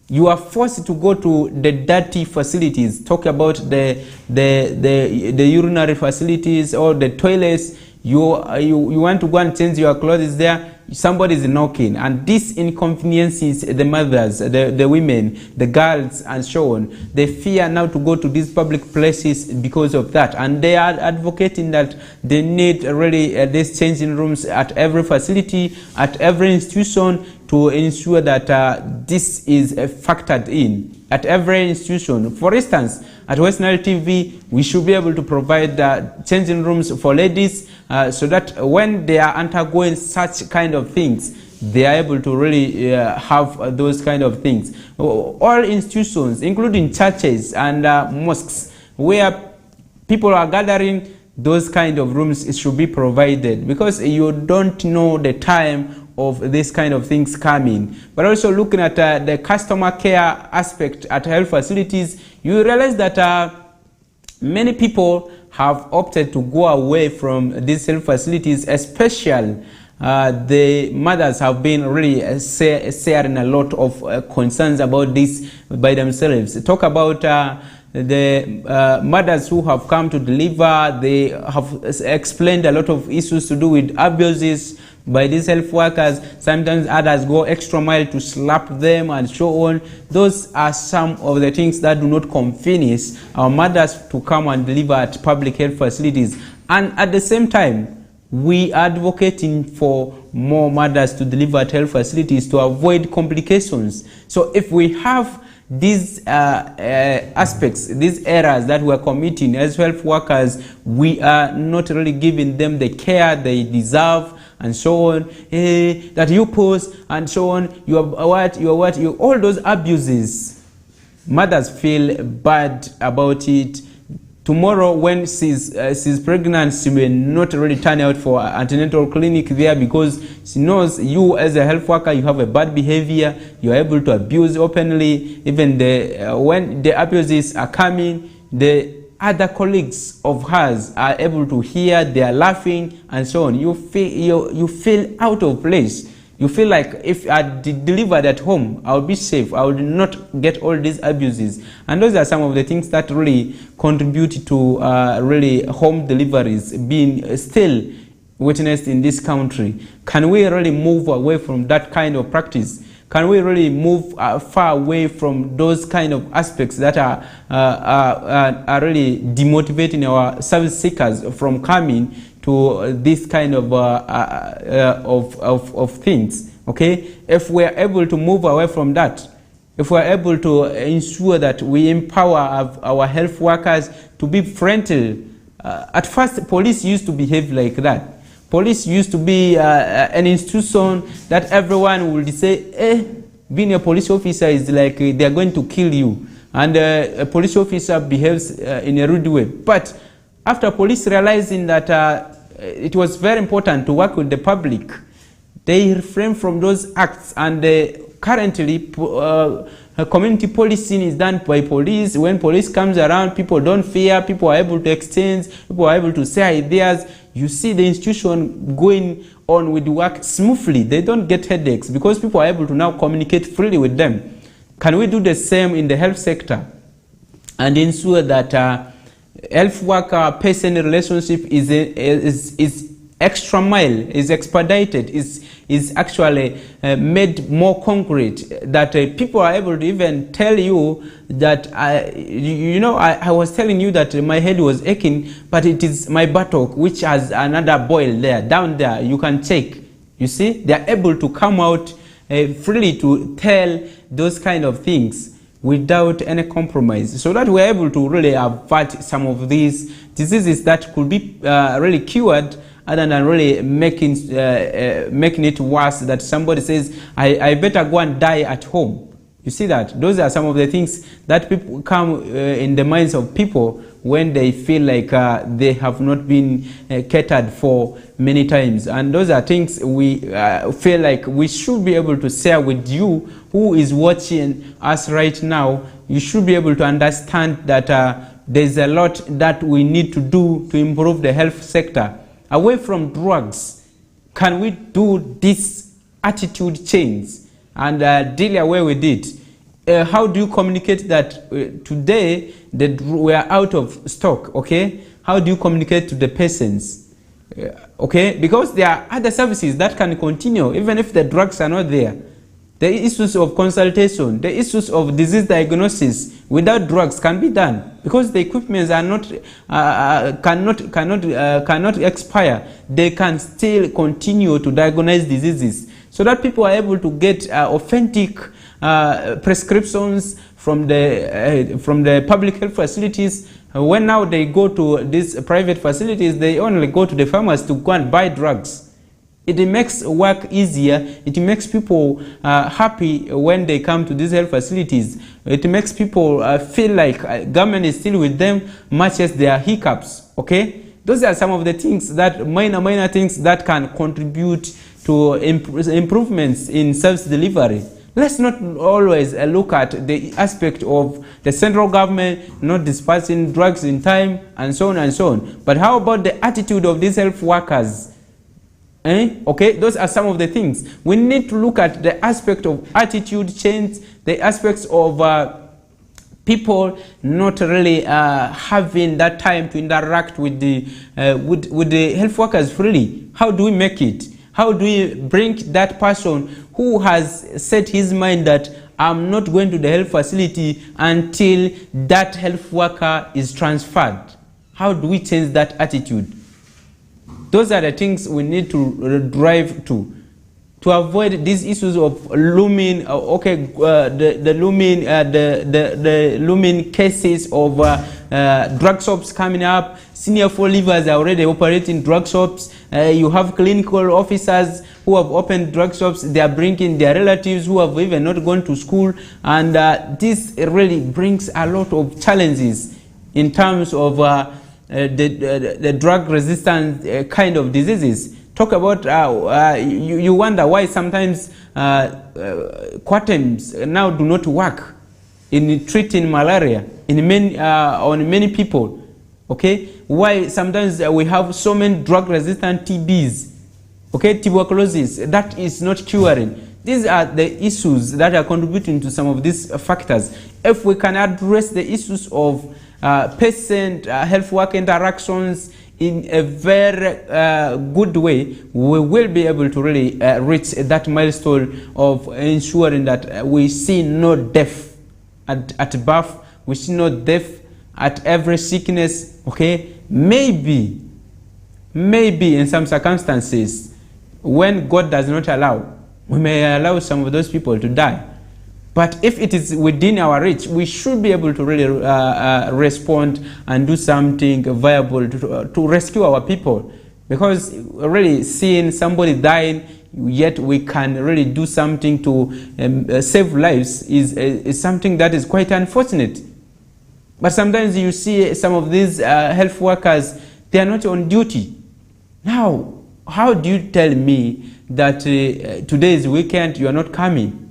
You are forced to go to the dirty facilities. Talk about the urinary facilities or the toilets. You want to go and change your clothes there, somebody is knocking, and this inconveniences the mothers, the women, the girls, and so on. They fear now to go to these public places because of that, and they are advocating that they need really these changing rooms at every facility, at every institution, to ensure that this is factored in at every institution. For instance, at Western TV, we should be able to provide changing rooms for ladies, so that when they are undergoing such kind of things, they are able to really have those kind of things. All institutions, including churches and mosques, where people are gathering, those kind of rooms should be provided, because you don't know the time of this kind of things coming. But also looking at the customer care aspect at health facilities, you realize that many people have opted to go away from these health facilities, especially the mothers have been really sharing a lot of concerns about this by themselves. Talk about the mothers who have come to deliver. They have explained a lot of issues to do with abuses by these health workers. Sometimes others go extra mile to slap them and so on. Those are some of the things that do not convince our mothers to come and deliver at public health facilities. And at the same time, we are advocating for more mothers to deliver at health facilities to avoid complications. So if we have these aspects, these errors that we are committing as health workers, we are not really giving them the care they deserve, and so on, that you pose and so on, you are all those abuses. Mothers feel bad about it. Tomorrow, when she's pregnant, she may not really turn out for antenatal clinic there, because she knows you as a health worker, you have a bad behavior, you are able to abuse openly. Even when the abuses are coming, the other colleagues of hers are able to hear, they are laughing and so on. You feel out of place. You feel like if I delivered at home, I would be safe. I would not get all these abuses. And those are some of the things that really contribute to really home deliveries being still witnessed in this country. Can we really move away from that kind of practice? Can we really move far away from those kind of aspects that are really demotivating our service seekers from coming to this kind of things? Okay, if we are able to move away from that, if we are able to ensure that we empower our health workers to be friendly. At first, police used to behave like that. Police used to be an institution that everyone would say, being a police officer is like they are going to kill you. And a police officer behaves in a rude way. But after police realizing that it was very important to work with the public, they refrain from those acts. And currently, community policing is done by police. When police comes around, people don't fear. People are able to exchange. People are able to say ideas. You see the institution going on with work smoothly. They don't get headaches because people are able to now communicate freely with them. Can we do the same in the health sector and ensure that health worker-patient relationship is extra mile, is expedited, is actually made more concrete, that people are able to even tell you that, I was telling you that my head was aching, but it is my buttock which has another boil there, down there, you can check. You see, they are able to come out freely to tell those kind of things without any compromise, so that we're able to really avert some of these diseases that could be really cured, other than really making it worse, that somebody says, I better go and die at home. You see that? Those are some of the things that people come in the minds of people when they feel like they have not been catered for many times. And those are things we feel like we should be able to share with you who is watching us right now. You should be able to understand that there's a lot that we need to do to improve the health sector. Away from drugs, can we do this attitude change and deal away with it? How do you communicate that today we are out of stock? Okay, how do you communicate to the patients? Okay, because there are other services that can continue even if the drugs are not there. The issues of consultation, the issues of disease diagnosis without drugs can be done because the equipments are not cannot expire. They can still continue to diagnose diseases, so that people are able to get authentic prescriptions from the public health facilities. When now they go to these private facilities, they only go to the pharmacy to go and buy drugs. It makes work easier. It makes people happy when they come to these health facilities. It makes people feel like government is still with them, much as there are hiccups. Okay, those are some of the things that minor things that can contribute to improvements in service delivery. Let's not always look at the aspect of the central government not dispensing drugs in time and so on and so on. But how about the attitude of these health workers? Okay, those are some of the things. We need to look at the aspect of attitude change, the aspects of people not really having that time to interact with the health workers freely. How do we make it? How do we bring that person who has set his mind that I'm not going to the health facility until that health worker is transferred? How do we change that attitude? Those are the things we need to drive to avoid these issues of looming. The looming cases of drug shops coming up. Senior floor leavers are already operating drug shops. You have clinical officers who have opened drug shops. They are bringing their relatives who have even not gone to school, and this really brings a lot of challenges in terms of the drug-resistant kind of diseases. Talk about, you wonder why sometimes quaternions now do not work in treating malaria on many people. Okay, why sometimes we have so many drug-resistant TBs. Okay, tuberculosis, that is not curing. These are the issues that are contributing to some of these factors. If we can address the issues of patient health worker interactions in a very good way, we will be able to really reach that milestone of ensuring that we see no death at birth, we see no death at every sickness. Okay, maybe in some circumstances, when God does not allow, we may allow some of those people to die. But if it is within our reach, we should be able to really respond and do something viable to rescue our people. Because really seeing somebody dying, yet we can really do something to save lives is something that is quite unfortunate. But sometimes you see some of these health workers, they are not on duty. Now, how do you tell me that today is weekend, you are not coming?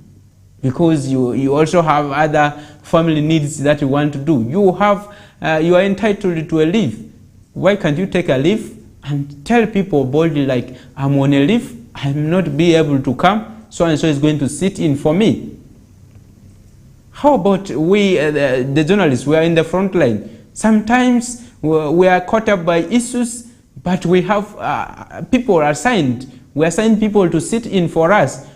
Because you also have other family needs that you want to do. You are entitled to a leave. Why can't you take a leave and tell people boldly, like, I'm on a leave, I'm not be able to come, so and so is going to sit in for me? How about we, the journalists, we are in the front line. Sometimes we are caught up by issues, but we have people assigned. We assign people to sit in for us.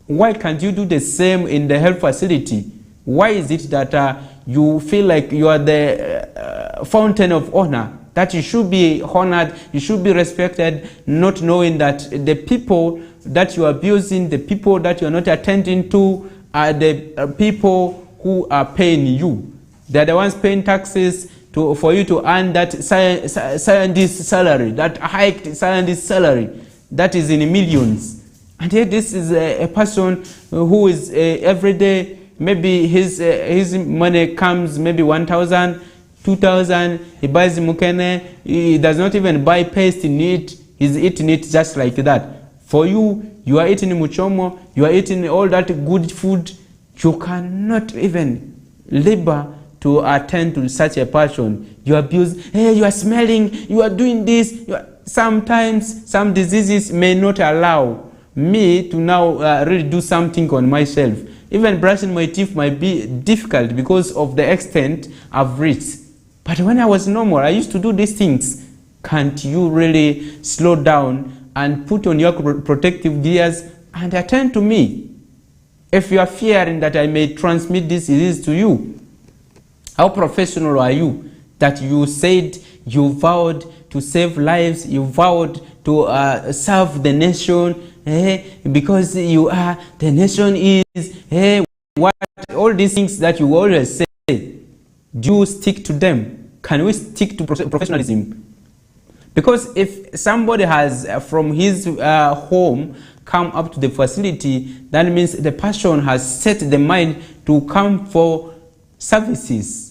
Why can't you do the same in the health facility? Why is it that you feel like you are the fountain of honor, that you should be honored, you should be respected, not knowing that the people that you are abusing, the people that you are not attending to, are the people who are paying you? They are the ones paying taxes for you to earn that scientist salary, that hiked scientist salary that is in millions. And yet this is a person who is every day, maybe his money comes maybe 1,000, 2,000, he buys mukene, he does not even buy paste in it, he's eating it just like that. For you, you are eating muchomo, you are eating all that good food, you cannot even labor to attend to such a person. You abuse, hey, you are smelling, you are doing this. Sometimes some diseases may not allow me to now really do something on myself. Even brushing my teeth might be difficult because of the extent I've reached. But when I was normal, I used to do these things. Can't you really slow down and put on your protective gears and attend to me? If you are fearing that I may transmit this disease to you, how professional are you that you said you vowed to save lives, you vowed to serve the nation, because you are, the nation is, what, all these things that you always say, do you stick to them? Can we stick to professionalism? Because if somebody has from his home come up to the facility, that means the person has set the mind to come for services.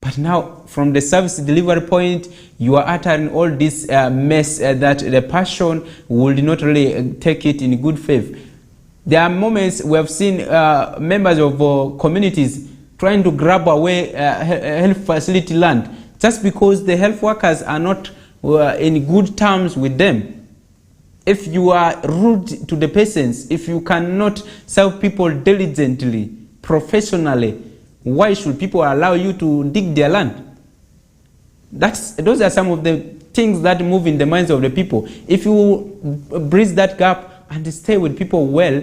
But now, from the service delivery point, you are uttering all this mess that the person will not really take it in good faith. There are moments we have seen members of communities trying to grab away health facility land just because the health workers are not in good terms with them. If you are rude to the patients, if you cannot serve people diligently, professionally, why should people allow you to dig their land? Those are some of the things that move in the minds of the people. If you bridge that gap and stay with people well,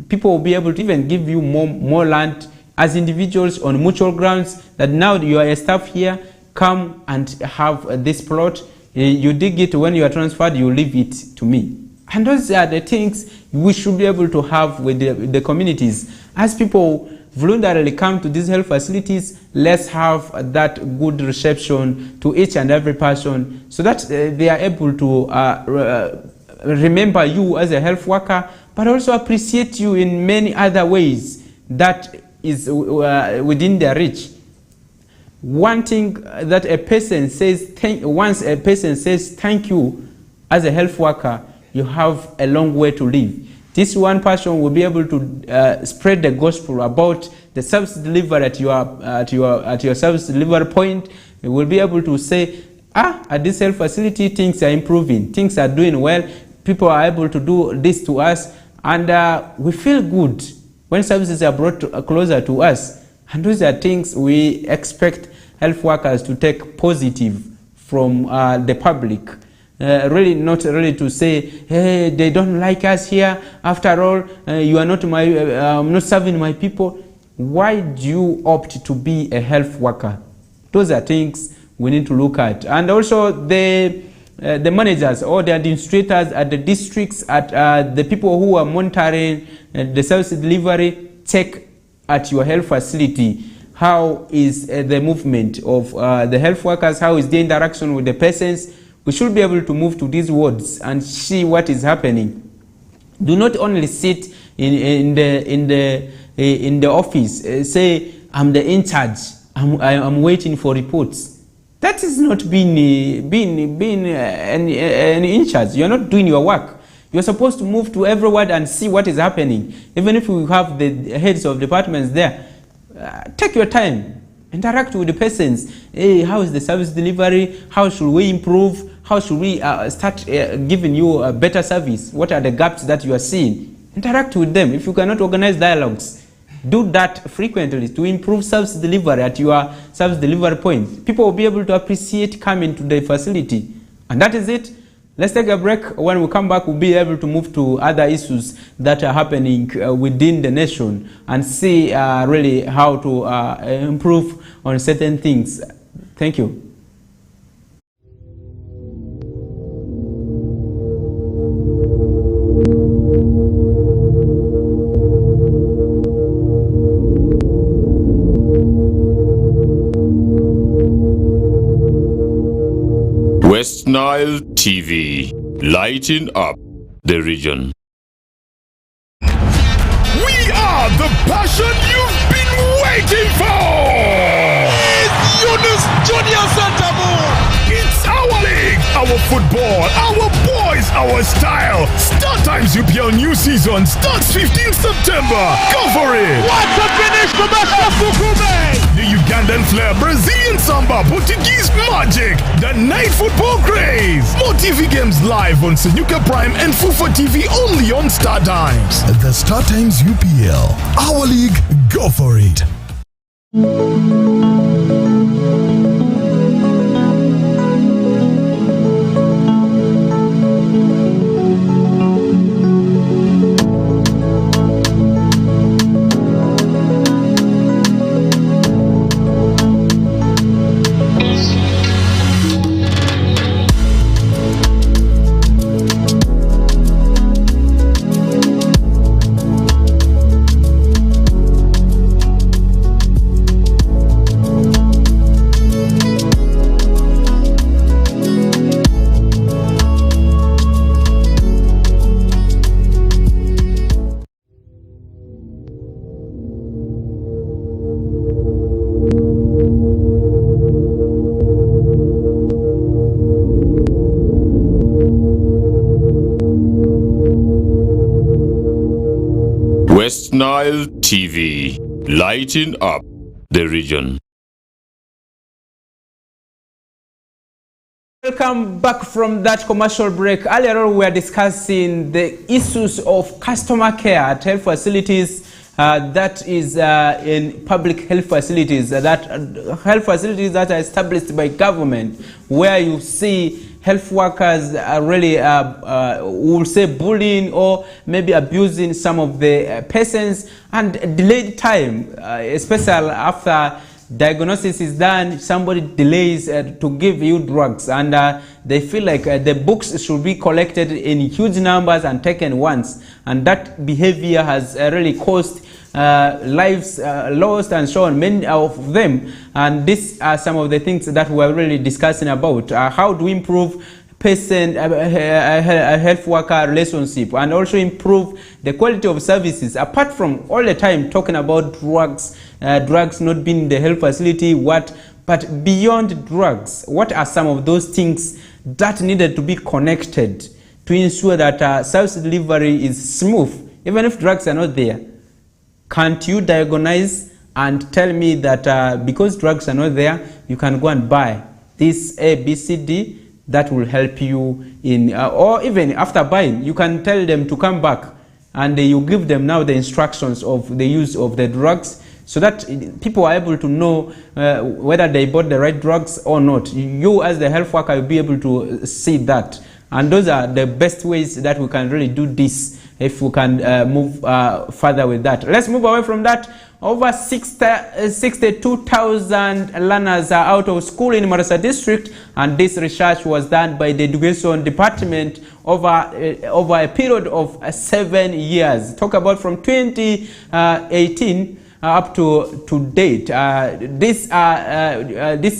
people will be able to even give you more land as individuals on mutual grounds, that now you are a staff here, come and have this plot. You dig it, when you are transferred, you leave it to me. And those are the things we should be able to have with the communities. As people voluntarily come to these health facilities, let's have that good reception to each and every person so that they are able to remember you as a health worker, but also appreciate you in many other ways that is within their reach. One thing that a person says, once a person says thank you as a health worker, you have a long way to live. This one person will be able to spread the gospel about the service delivery at your service delivery point. You will be able to say, at this health facility, things are improving, things are doing well. people are able to do this to us, and we feel good when services are brought closer to us. And those are things we expect health workers to take positive from the public. Really not really to say, hey, they don't like us here. After all, you are not not serving my people. Why do you opt to be a health worker? Those are things we need to look at. And also the managers or the administrators at the districts, at the people who are monitoring the service delivery, check at your health facility. How is the movement of the health workers? How is the interaction with the patients? We should be able to move to these wards and see what is happening. Do not only sit in the office, say, I'm the in charge, I'm waiting for reports. That is not being an in charge. You're not doing your work. You're supposed to move to every ward and see what is happening. Even if we have the heads of departments there, take your time. Interact with the patients. Hey, how is the service delivery? How should we improve? How should we start giving you a better service? What are the gaps that you are seeing? Interact with them. If you cannot organize dialogues, do that frequently to improve service delivery at your service delivery point. People will be able to appreciate coming to the facility. And that is it. Let's take a break. When we come back, we'll be able to move to other issues that are happening within the nation and see really how to improve on certain things. Thank you. West Nile TV, lighting up the region. We are the passion you've been waiting for! It's Yunus Junior Santamu! It's our league, our football, our boys, our style. Start Times UPL new season starts 15th September. Go for it! What a finish to Mr. Fukume! The Ugandan flair, Brazilian samba, Portuguese magic, the night football craze. More TV games live on Senyuka Prime and Fufa TV only on Star Times. The Star Times UPL, our league, go for it. West Nile TV, lighting up the region. Welcome back from that commercial break. Earlier on, we were discussing the issues of customer care at health facilities, that is in public health facilities, that health facilities that are established by government, where you see health workers are really, will say, bullying or maybe abusing some of the patients, and delayed time, especially after diagnosis is done, somebody delays to give you drugs, and they feel like the books should be collected in huge numbers and taken once, and that behavior has really caused lives lost and so on, many of them. And these are some of the things that we're really discussing about. How do we improve patient health worker relationship and also improve the quality of services, apart from all the time talking about drugs, drugs not being in the health facility, but beyond drugs, what are some of those things that needed to be connected to ensure that service delivery is smooth, even if drugs are not there? Can't you diagnose and tell me that because drugs are not there, you can go and buy this A, B, C, D, that will help you in, or even after buying, you can tell them to come back and you give them now the instructions of the use of the drugs, so that people are able to know whether they bought the right drugs or not. You as the health worker will be able to see that. And those are the best ways that we can really do this, if we can move further with that. Let's move away from that. Over 62,000 learners are out of school in Marasa district, and this research was done by the Education Department over a period of 7 years. Talk about from 2018 up to date. This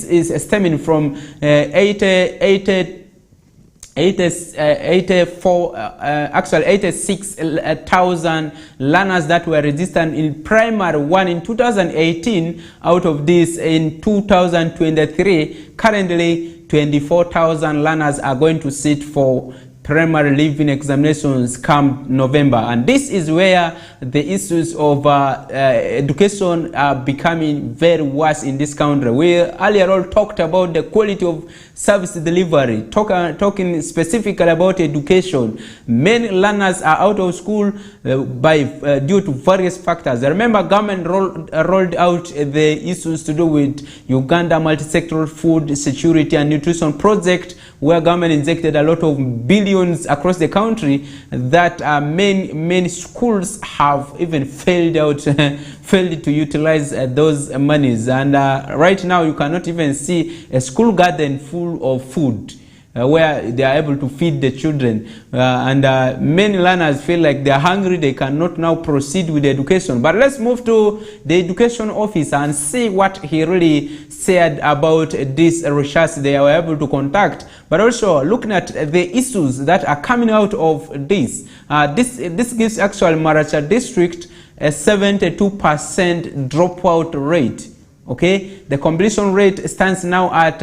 is stemming from 86,000 learners that were registered in primary 1 in 2018. Out of this, in 2023, currently 24,000 learners are going to sit for primary leaving examinations come November, and this is where the issues of education are becoming very worse in this country. We earlier on talked about the quality of service delivery, talking specifically about education. Many learners are out of school due to various factors. I remember government rolled out the issues to do with Uganda multi-sectoral food security and nutrition project, where government injected a lot of billions across the country, that many schools have even failed to utilize those monies. And right now you cannot even see a school garden full of food where they are able to feed the children, and many learners feel like they are hungry, they cannot now proceed with education. But let's move to the education officer and see what he really said about this research they were able to conduct, but also looking at the issues that are coming out of this. This gives actual Maracha district a 72% dropout rate. Okay, the completion rate stands now at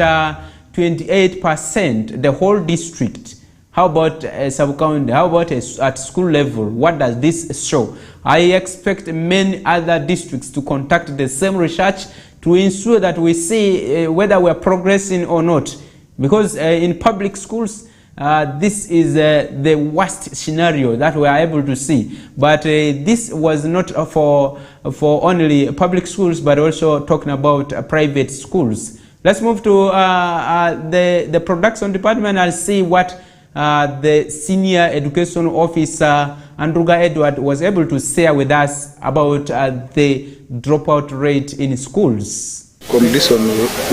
28%, the whole district. How about sub-county? How about at school level? What does this show? I expect many other districts to conduct the same research to ensure that we see whether we are progressing or not. Because in public schools, this is the worst scenario that we are able to see. But this was not for only public schools, but also talking about private schools. Let's move to the production department and see what the senior education officer Andruga Edward was able to share with us about the dropout rate in schools. Completion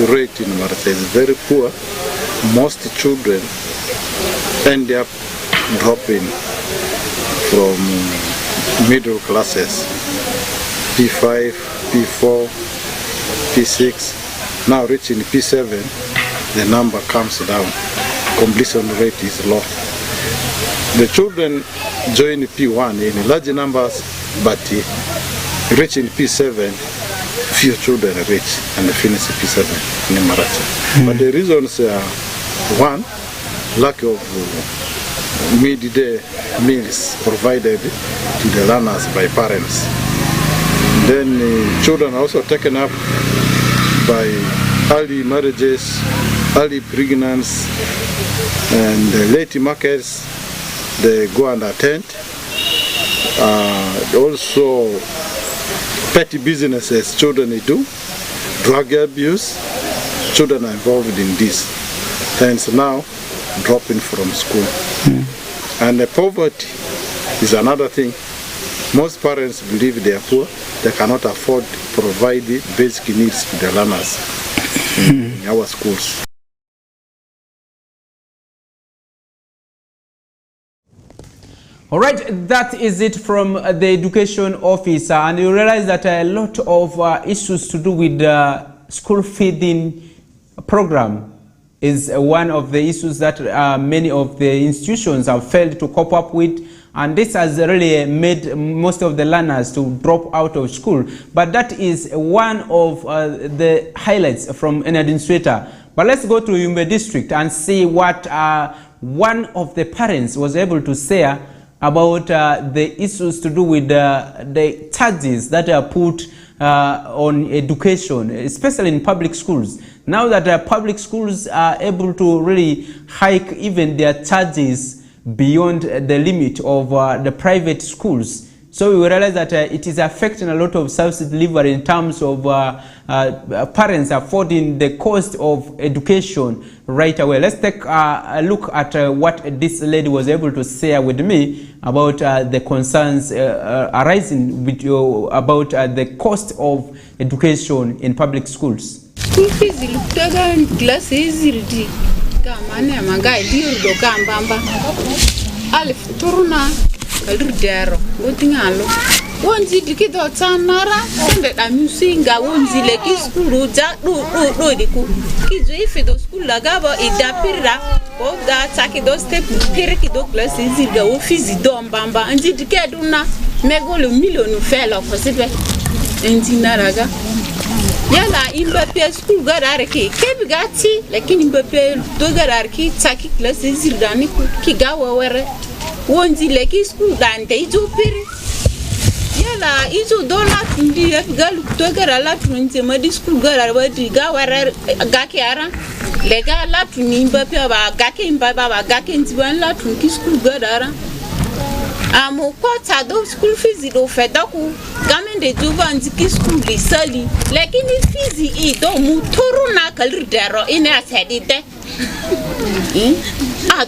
rate in Martha is very poor. Most children end up dropping from middle classes, P5, P4, P6. Now reaching P7, the number comes down. Completion rate is low. The children join P1 in large numbers, but reaching P7, few children reach and finish P7 in Maracha. But the reasons are, one, lack of midday meals provided to the learners by parents. Then children are also taken up by early marriages, early pregnancy, and late markets they go and attend. Also petty businesses children do, drug abuse, children are involved in this. Hence now dropping from school. And poverty is another thing. Most parents believe they are poor, they cannot afford to provide basic needs to the learners in our schools. All right, that is it from the education officer, and you realize that a lot of issues to do with the school feeding program is one of the issues that many of the institutions have failed to cope up with, and this has really made most of the learners to drop out of school. But that is one of the highlights from an administrator. But let's go to Yumbe district and see what one of the parents was able to say about the issues to do with the charges that are put on education, especially in public schools. Now that public schools are able to really hike even their charges beyond the limit of the private schools. So we realize that it is affecting a lot of service delivery in terms of parents affording the cost of education right away. Let's take a look at what this lady was able to share with me about the concerns arising with about the cost of education in public schools. School fees classes kamane mangai dirdo kambamba alif turuna kaludero gotingalo wonji dikido tanara sende da musinga wonji leki skulu ja do diku kizo ifedo skulu lagabo idapira o da takido step perikido classes irga office do mbamba anji dikeduna megolo million felo kosibe enji naraga yala imbape school gararki kebigati lakini imbape do gararki taki classes irdani kigawa were wonji leki school dante ijopiri yala ijo dola ndi galu to garala tunje madi school gararwa diga were gake ara lega la tuni imbape ba gake imbaba ba gake ntiban la tunki school garara amo kota do school fees do fedaku gamen de juvanzi ki school li sali lakini fees I do muturu na kalidero ine asedite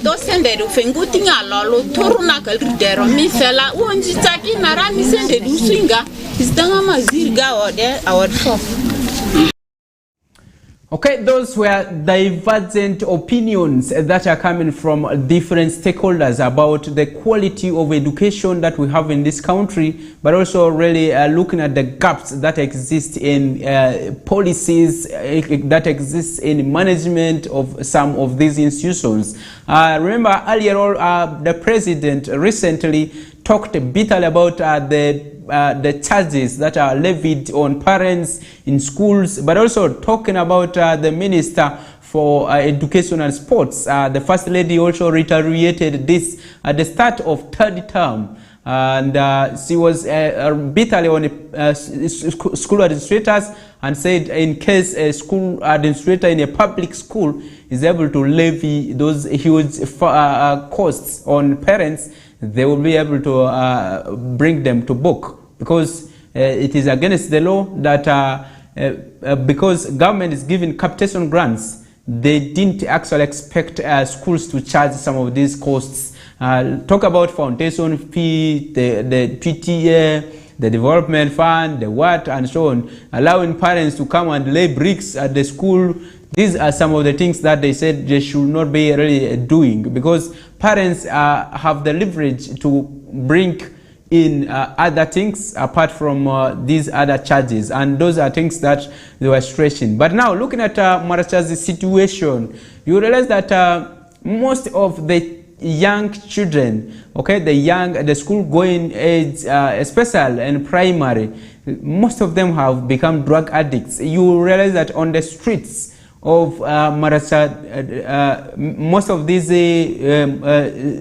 do sende do fenguti ngalo turu na kalidero mi fela wonji taki na ra mi sende du swinga isdanga mazirga ode award for. Okay, those were divergent opinions that are coming from different stakeholders about the quality of education that we have in this country, but also really looking at the gaps that exist in policies, that exist in management of some of these institutions. Remember earlier on, the president recently talked bitterly about the charges that are levied on parents in schools, but also talking about the Minister for Education and Sports. The First Lady also reiterated this at the start of third term, and she was bitterly on school administrators and said in case a school administrator in a public school is able to levy those huge costs on parents, they will be able to bring them to book, because it is against the law that because government is giving capitation grants, they didn't actually expect schools to charge some of these costs. Talk about foundation fee, the PTA, the development fund, the what, and so on, allowing parents to come and lay bricks at the school. These are some of the things that they said they should not be really doing, because parents have the leverage to bring in other things apart from these other charges, and those are things that they were stretching. But now, looking at Maracha's situation, you realize that most of the young children, okay, the school going age, especially in primary, most of them have become drug addicts. You realize that on the streets of Maracha, most of these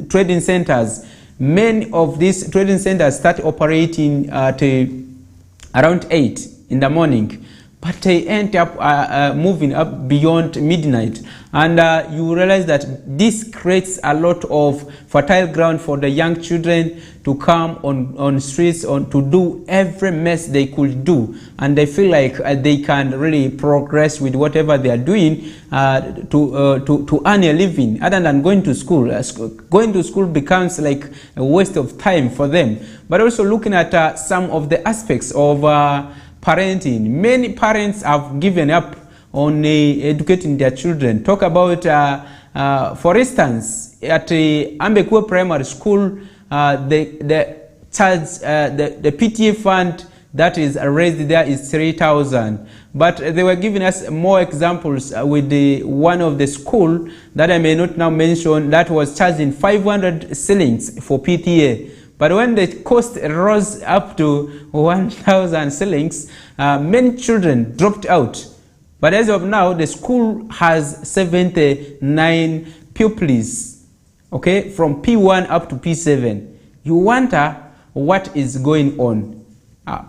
trading centers, many of these trading centers start operating at around 8 in the morning, but they end up moving up beyond midnight. And you realize that this creates a lot of fertile ground for the young children to come on streets to do every mess they could do, and they feel like they can really progress with whatever they are doing to earn a living other than going to school. Going to school becomes like a waste of time for them. But also looking at some of the aspects of parenting, many parents have given up on educating their children. Talk about, for instance, at Ambekwe Primary School, the PTA fund that is raised there is 3,000. But they were giving us more examples with one of the school that I may not now mention, that was charging 500 shillings for PTA. But when the cost rose up to 1,000 shillings, many children dropped out. But as of now, the school has 79 pupils, okay, from P1 up to P7. You wonder what is going on.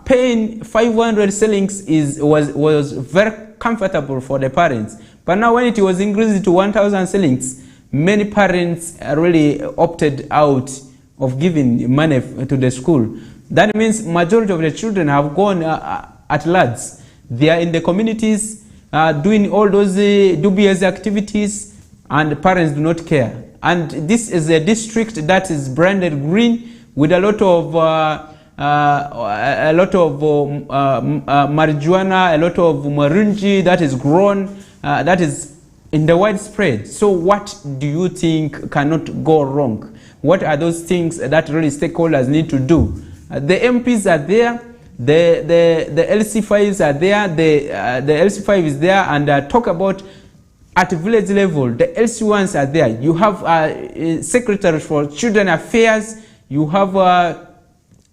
Paying 500 shillings was very comfortable for the parents. But now when it was increased to 1,000 shillings, many parents really opted out of giving money to the school. That means majority of the children have gone at large. They are in the communities doing all those dubious activities, and the parents do not care. And this is a district that is branded green with a lot of marijuana, a lot of marunji that is grown, that is in the widespread. So what do you think cannot go wrong? What are those things that really stakeholders need to do? The MPs are there, the LC5s are there, the LC5 is there, and talk about at village level, the LC1s are there. You have secretary for children affairs, you have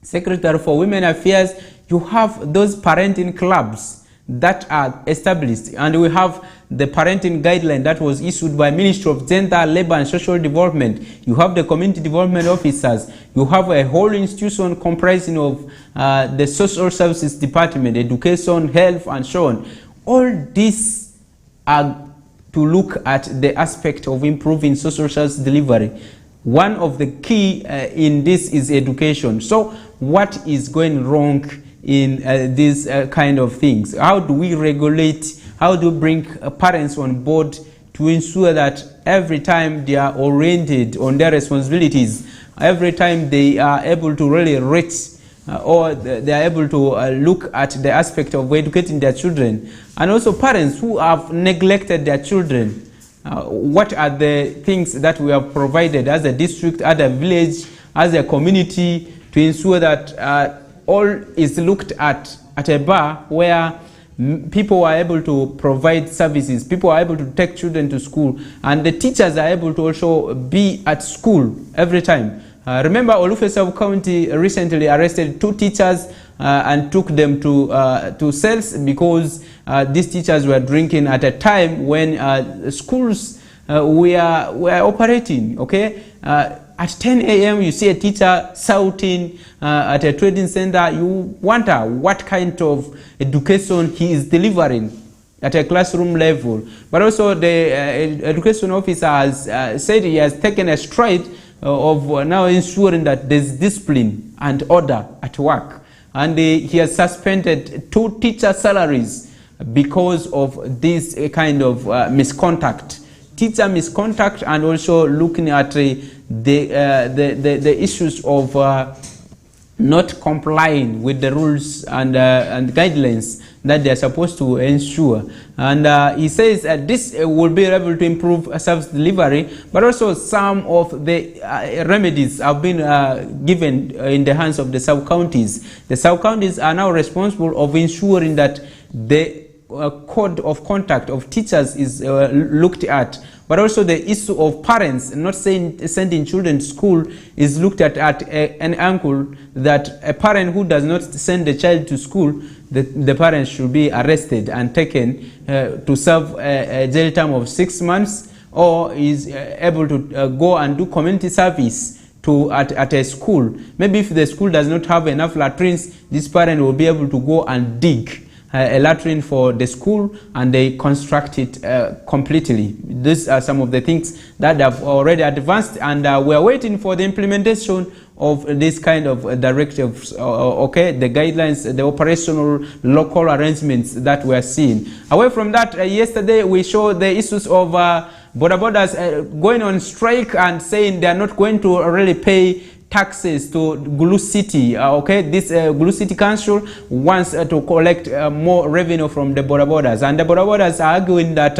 secretary for women affairs, you have those parenting clubs that are established, and we have the parenting guideline that was issued by Ministry of Gender, Labor and Social Development. You have the community development officers. You have a whole institution comprising of the social services department, education, health, and so on. All these are to look at the aspect of improving social service delivery. One of the key in this is education. So what is going wrong in these kind of things? How do we regulate? How do we bring parents on board to ensure that every time they are oriented on their responsibilities, every time they are able to really reach or they are able to look at the aspect of educating their children, and also parents who have neglected their children, what are the things that we have provided as a district, as a village, as a community to ensure that all is looked at a bar where people are able to provide services, people are able to take children to school, and the teachers are able to also be at school every time. Remember, Olufe Sub-County recently arrested 2 teachers and took them to cells because these teachers were drinking at a time when schools were operating, okay? At 10 a.m. you see a teacher shouting at a trading center. You wonder what kind of education he is delivering at a classroom level. But also the education officer has said he has taken a stride of now ensuring that there's discipline and order at work. And he has suspended 2 teacher salaries because of this kind of misconduct. Teacher misconduct, and also looking at the issues of not complying with the rules and guidelines that they are supposed to ensure. And he says this will be able to improve service delivery, but also some of the remedies have been given in the hands of the sub-counties. The sub-counties are now responsible of ensuring that the code of conduct of teachers is looked at, but also the issue of parents not sending children to school is looked at an angle that a parent who does not send the child to school, the parents should be arrested and taken to serve a jail term of 6 months, or is able to go and do community service at a school. Maybe if the school does not have enough latrines, this parent will be able to go and dig a latrine for the school, and they construct it completely. These are some of the things that have already advanced, and we are waiting for the implementation of this kind of directives, okay, the guidelines, the operational local arrangements that we are seeing. Away from that, yesterday we showed the issues of bodabodas going on strike and saying they are not going to really pay taxes to Gulu City. Okay, this Gulu City Council wants to collect more revenue from the bodabodas, and the bodabodas are arguing that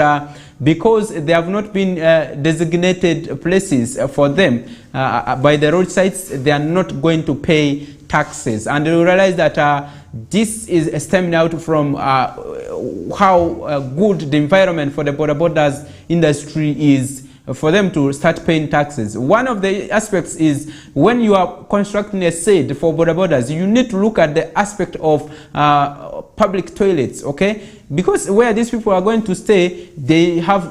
because they have not been designated places for them by the roadsides, they are not going to pay taxes. And we realize that this is stemming out from how good the environment for the bodabodas industry is for them to start paying taxes. One of the aspects is when you are constructing a shade for bodabodas, you need to look at the aspect of public toilets, okay? Because where these people are going to stay, they have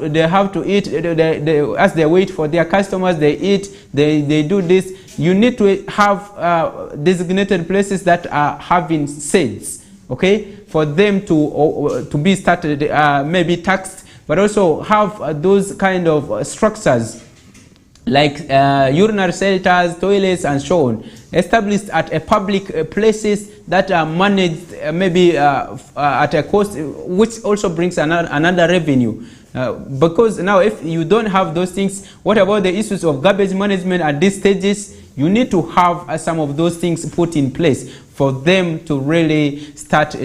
to eat. As they wait for their customers, they eat. They do this. You need to have designated places that are having shades, okay, for them to be started, maybe taxed, but also have those kind of structures like urinary shelters, toilets, and so on, established at a public places that are managed maybe at a cost, which also brings another revenue. Because now if you don't have those things, what about the issues of garbage management at these stages? You need to have some of those things put in place for them to really start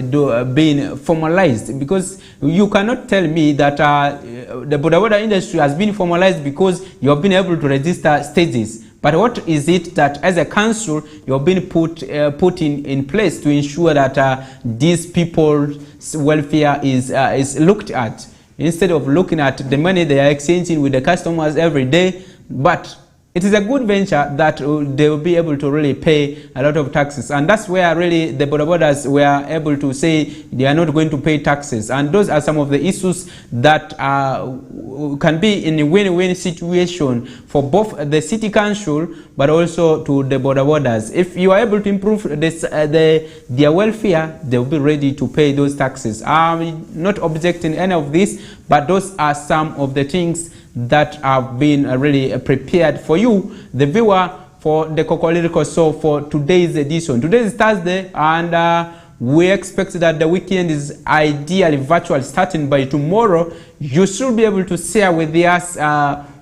being formalized, because you cannot tell me that the boda industry has been formalized because you have been able to register stages. But what is it that as a council you have been put in place to ensure that these people's welfare is looked at, instead of looking at the money they are exchanging with the customers every day? But it is a good venture that they will be able to really pay a lot of taxes, and that's where really the bodas were able to say they are not going to pay taxes. And those are some of the issues that can be in a win-win situation for both the city council but also to the bodas. If you are able to improve their welfare, they will be ready to pay those taxes. I'm not objecting any of this, but those are some of the things that have been really prepared for you, the viewer, for the Kokoliriko show for today's edition. Today is Thursday, and we expect that the weekend is ideally virtual, starting by tomorrow. You should be able to share with us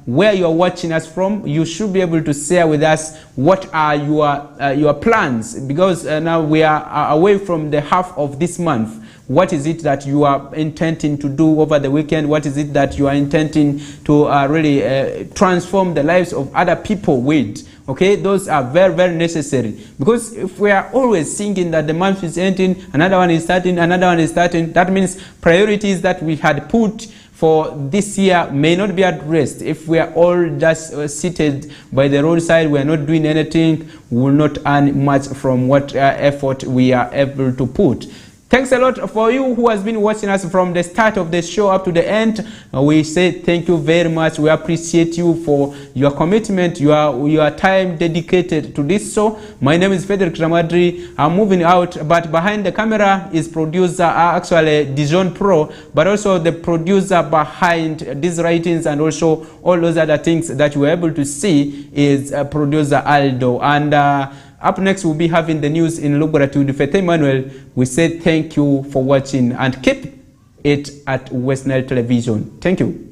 where you are watching us from. You should be able to share with us what are your plans, because now we are away from the half of this month. What is it that you are intending to do over the weekend? What is it that you are intending to really transform the lives of other people with? Okay, those are very, very necessary, because if we are always thinking that the month is ending, another one is starting, another one is starting, that means priorities that we had put for this year may not be addressed. If we are all just seated by the roadside, we are not doing anything, we will not earn much from what effort we are able to put. Thanks a lot for you who has been watching us from the start of the show up to the end. We say thank you very much. We appreciate you for your commitment, your time dedicated to this show. My name is Federick Dramadri. I'm moving out, but behind the camera is producer, actually Dijon Pro, but also the producer behind these writings and also all those other things that you were able to see is producer Aldo. And up next, we'll be having the news in Dramadri Federick Emmanuel. We say thank you for watching and keep it at West Nile Television. Thank you.